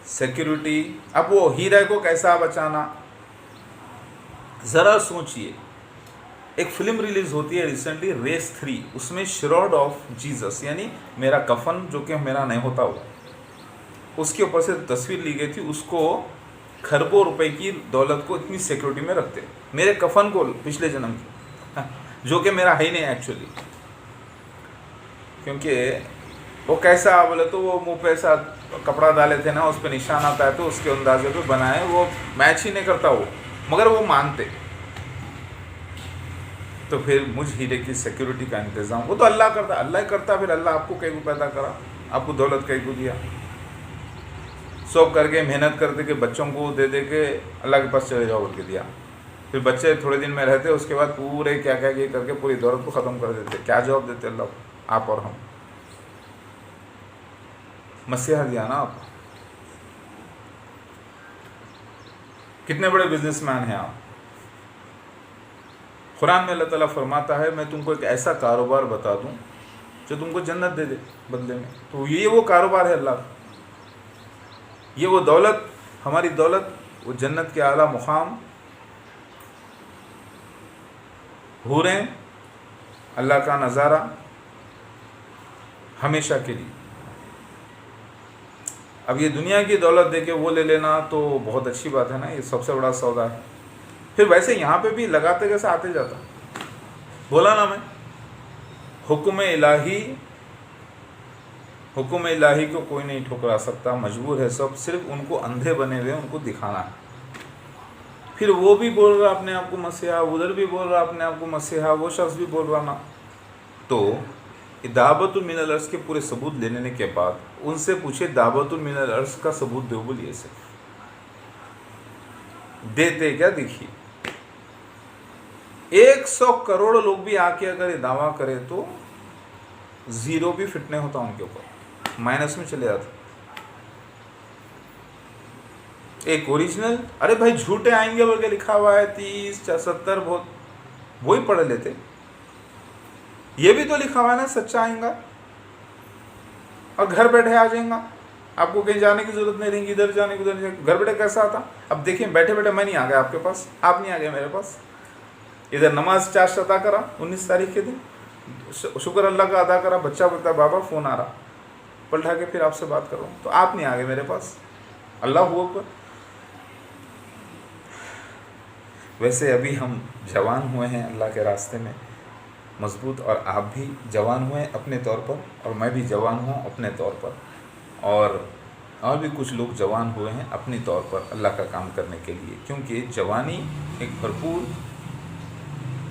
سیکیورٹی. اب وہ ہیرے کو کیسا بچانا؟ ذرا سوچئے. ایک فلم ریلیز ہوتی ہے ریسنٹلی, ریس 3, اس میں شروڈ آف جیزس یعنی میرا کفن جو کہ میرا نہیں ہوتا ہوا, اس کے اوپر سے تصویر لی گئی تھی. اس کو کھربوں روپے کی دولت کو اتنی سیکیورٹی میں رکھتے, میرے کفن کو پچھلے جنم کی, جو کہ میرا ہے ہی نہیں ایکچولی. کیونکہ وہ کیسا بولے تو وہ منہ پہ ایسا کپڑا ڈالے تھے نا, اس پہ نشان آتا ہے تو اس کے اندازے پہ بنائے, وہ میچ ہی نہیں کرتا وہ, مگر وہ مانتے. تو پھر مجھ ہیرے کی سیکیورٹی کا انتظام وہ تو اللہ کرتا, اللہ ہی کرتا. پھر اللہ آپ کو کہیں کو پیدا کرا, آپ کو دولت کہیں کو دیا, سوب کر کے محنت کرتے کہ بچوں کو دے دے کے اللہ کے پاس چلے جاؤ بول کے دیا. پھر بچے تھوڑے دن میں رہتے, اس کے بعد پورے کیا کیا یہ کر کے پوری دولت کو ختم کر دیتے. کیا جواب دیتے اللہ کو؟ آپ اور ہم. مسیحا دیا نا آپ. کتنے بڑے بزنس مین ہیں آپ. قرآن میں اللہ تعالیٰ فرماتا ہے میں تم کو ایک ایسا کاروبار بتا دوں جو تم کو جنت دے دے بدلے میں. تو یہ وہ کاروبار ہے اللہ کا. یہ وہ دولت, ہماری دولت, وہ جنت کے اعلیٰ مقام, حوریں, اللہ کا نظارہ ہمیشہ کے لیے. اب یہ دنیا کی دولت دے کے وہ لے لینا تو بہت اچھی بات ہے نا, یہ سب سے بڑا سودا ہے. پھر ویسے یہاں پہ بھی لگاتے کیسے آتے جاتا, بولا نا میں, حکم الہی, حکم الہی کو کوئی نہیں ٹھکرا سکتا, مجبور ہے سب, صرف ان کو اندھے بنے ہوئے ان کو دکھانا ہے. پھر وہ بھی بول رہا اپنے آپ کو مسیحا، ادھر بھی بول رہا اپنے آپ کو مسیحا، وہ شخص بھی بول رہا نا. تو دعوت من الارض کے پورے ثبوت لینے کے بعد ان سے پوچھے دعوت من الارض کا ثبوت دو، بولیے سے دیتے کیا؟ دیکھیے 100 کروڑ لوگ بھی آ کے اگر یہ دعویٰ کرے تو زیرو بھی فٹ نہیں ہوتا ان کے اوپر، مائنس میں چلے جاتا. ایک اوریجنل، ارے بھائی جھوٹے آئیں گے بول کے لکھا ہوا ہے 30 70 بہت، وہی پڑھ لیتے. یہ بھی تو لکھا ہوا ہے نا سچا آئیں گا اور گھر بیٹھے آ جائیں گا، آپ کو کہیں جانے کی ضرورت نہیں رہیں گی، ادھر جانے کی ادھر جانے، گھر بیٹھے کیسا آتا؟ اب دیکھیں بیٹھے بیٹھے میں نہیں آ گیا آپ کے پاس، آپ نہیں آ گئے میرے پاس، ادھر نماز چاشت ادا کرا 19 تاریخ کے دن، شکر اللہ کا ادا کرا، بچہ بولتا بابا فون آ رہا، پلٹا کے پھر آپ سے بات کر رہا ہوں، تو آپ نہیں آ گئے میرے پاس. اللہ اکبر. ویسے ابھی ہم جوان ہوئے ہیں اللہ کے راستے میں مضبوط، اور آپ بھی جوان ہوئے ہیں اپنے طور پر، اور میں بھی جوان ہوں اپنے طور پر، اور بھی کچھ لوگ جوان ہوئے ہیں اپنی طور پر اللہ کا کام کرنے کے لیے. کیونکہ جوانی ایک بھرپور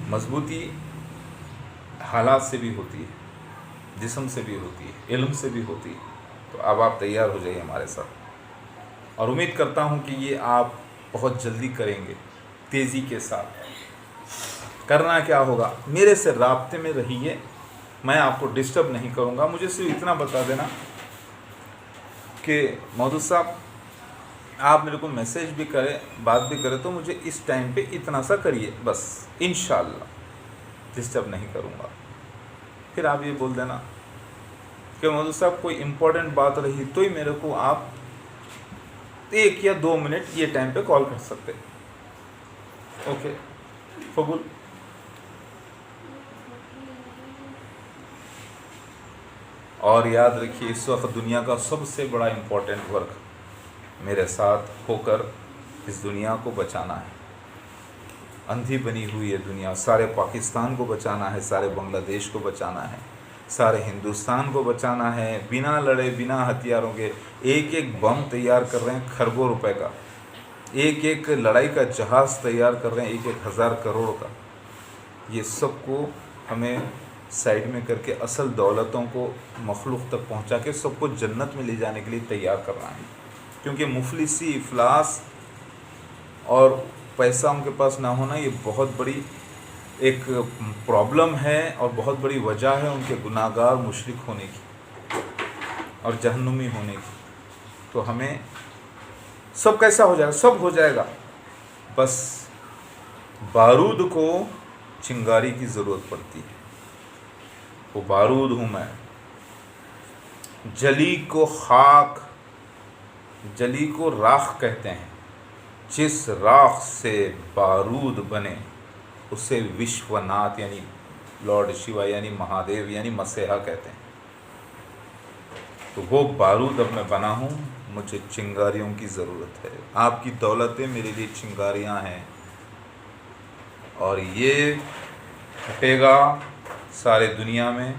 مضبوطی حالات سے بھی ہوتی ہے، جسم سے بھی ہوتی ہے، علم سے بھی ہوتی ہے. تو اب آپ تیار ہو جائیے ہمارے ساتھ، اور امید کرتا ہوں کہ یہ آپ بہت جلدی کریں گے. تیزی کے ساتھ کرنا کیا ہوگا، میرے سے رابطے میں رہیے، میں آپ کو ڈسٹرب نہیں کروں گا. مجھے صرف اتنا بتا دینا کہ مودود صاحب آپ میرے کو میسیج بھی کریں، بات بھی کریں، تو مجھے اس ٹائم پہ اتنا سا کریے بس، انشاءاللہ ڈسٹرب نہیں کروں گا. پھر آپ یہ بول دینا کہ مودود صاحب کوئی امپورٹنٹ بات رہی تو ہی میرے کو آپ 1 یا 2 منٹ یہ ٹائم پہ کال کر سکتے. اوکے قبول. اور یاد رکھیے اس وقت دنیا کا سب سے بڑا امپورٹنٹ ورک میرے ساتھ ہو کر اس دنیا کو بچانا ہے. اندھی بنی ہوئی ہے دنیا، سارے پاکستان کو بچانا ہے، سارے بنگلہ دیش کو بچانا ہے، سارے ہندوستان کو بچانا ہے. بنا لڑے، بنا ہتھیاروں کے ایک بم تیار کر رہے ہیں کھربوں روپے کا، ایک لڑائی کا جہاز تیار کر رہے ہیں 1000 کروڑ کا. یہ سب کو ہمیں سائڈ میں کر کے اصل دولتوں کو مخلوق تک پہنچا کے سب کو جنت میں لے جانے کے لیے تیار کرنا ہے. کیونکہ مفلسی، افلاس اور پیسہ ان کے پاس نہ ہونا یہ بہت بڑی ایک پرابلم ہے، اور بہت بڑی وجہ ہے ان کے گناہ گار مشرک ہونے کی اور جہنمی ہونے کی. تو ہمیں سب کیسا ہو جائے گا؟ سب ہو جائے گا، بس بارود کو چنگاری کی ضرورت پڑتی ہے. وہ بارود ہوں میں، جلی کو خاک، جلی کو راخ کہتے ہیں. جس راخ سے بارود بنے اسے وشوناتھ یعنی لارڈ شیوا یعنی مہادیو یعنی مسیحا کہتے ہیں. تو وہ بارود اب میں بنا ہوں، مجھے چنگاریوں کی ضرورت ہے. آپ کی دولتیں میرے لیے چنگاریاں ہیں، اور یہ پھٹے گا سارے دنیا میں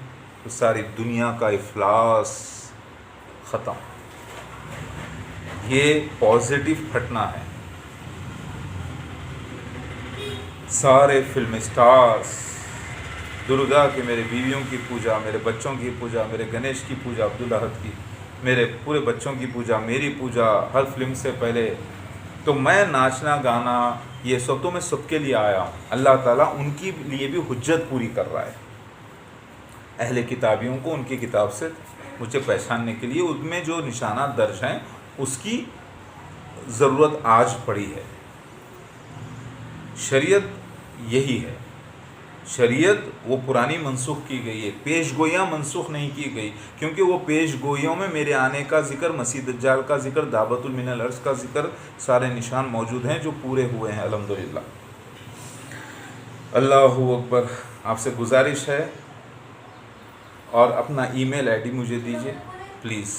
تو ساری دنیا کا افلاس ختم. یہ پازیٹیو پھٹنا ہے. سارے فلم اسٹارز درگا کی، میرے بیویوں کی پوجا، میرے بچوں کی پوجا، میرے گنیش کی پوجا، عبدالاحد کی، میرے پورے بچوں کی پوجا، میری پوجا ہر فلم سے پہلے. تو میں ناچنا گانا یہ سب تو میں سب کے لیے آیا ہوں. اللہ تعالیٰ ان کی لیے بھی حجت پوری کر رہا ہے. اہل کتابیوں کو ان کی کتاب سے مجھے پہچاننے کے لیے ان میں جو نشانات درج ہیں اس کی ضرورت آج پڑی ہے. شریعت یہی ہے. شریعت وہ پرانی منسوخ کی گئی ہے، پیش گوئیاں منسوخ نہیں کی گئی، کیونکہ وہ پیش گوئیوں میں میرے آنے کا ذکر، مسیح دجال کا ذکر، دعوت من الارض کا ذکر، سارے نشان موجود ہیں جو پورے ہوئے ہیں الحمدللہ. اللہ اکبر. آپ سے گزارش ہے، اور اپنا ای میل آئی ڈی مجھے دیجیے پلیز.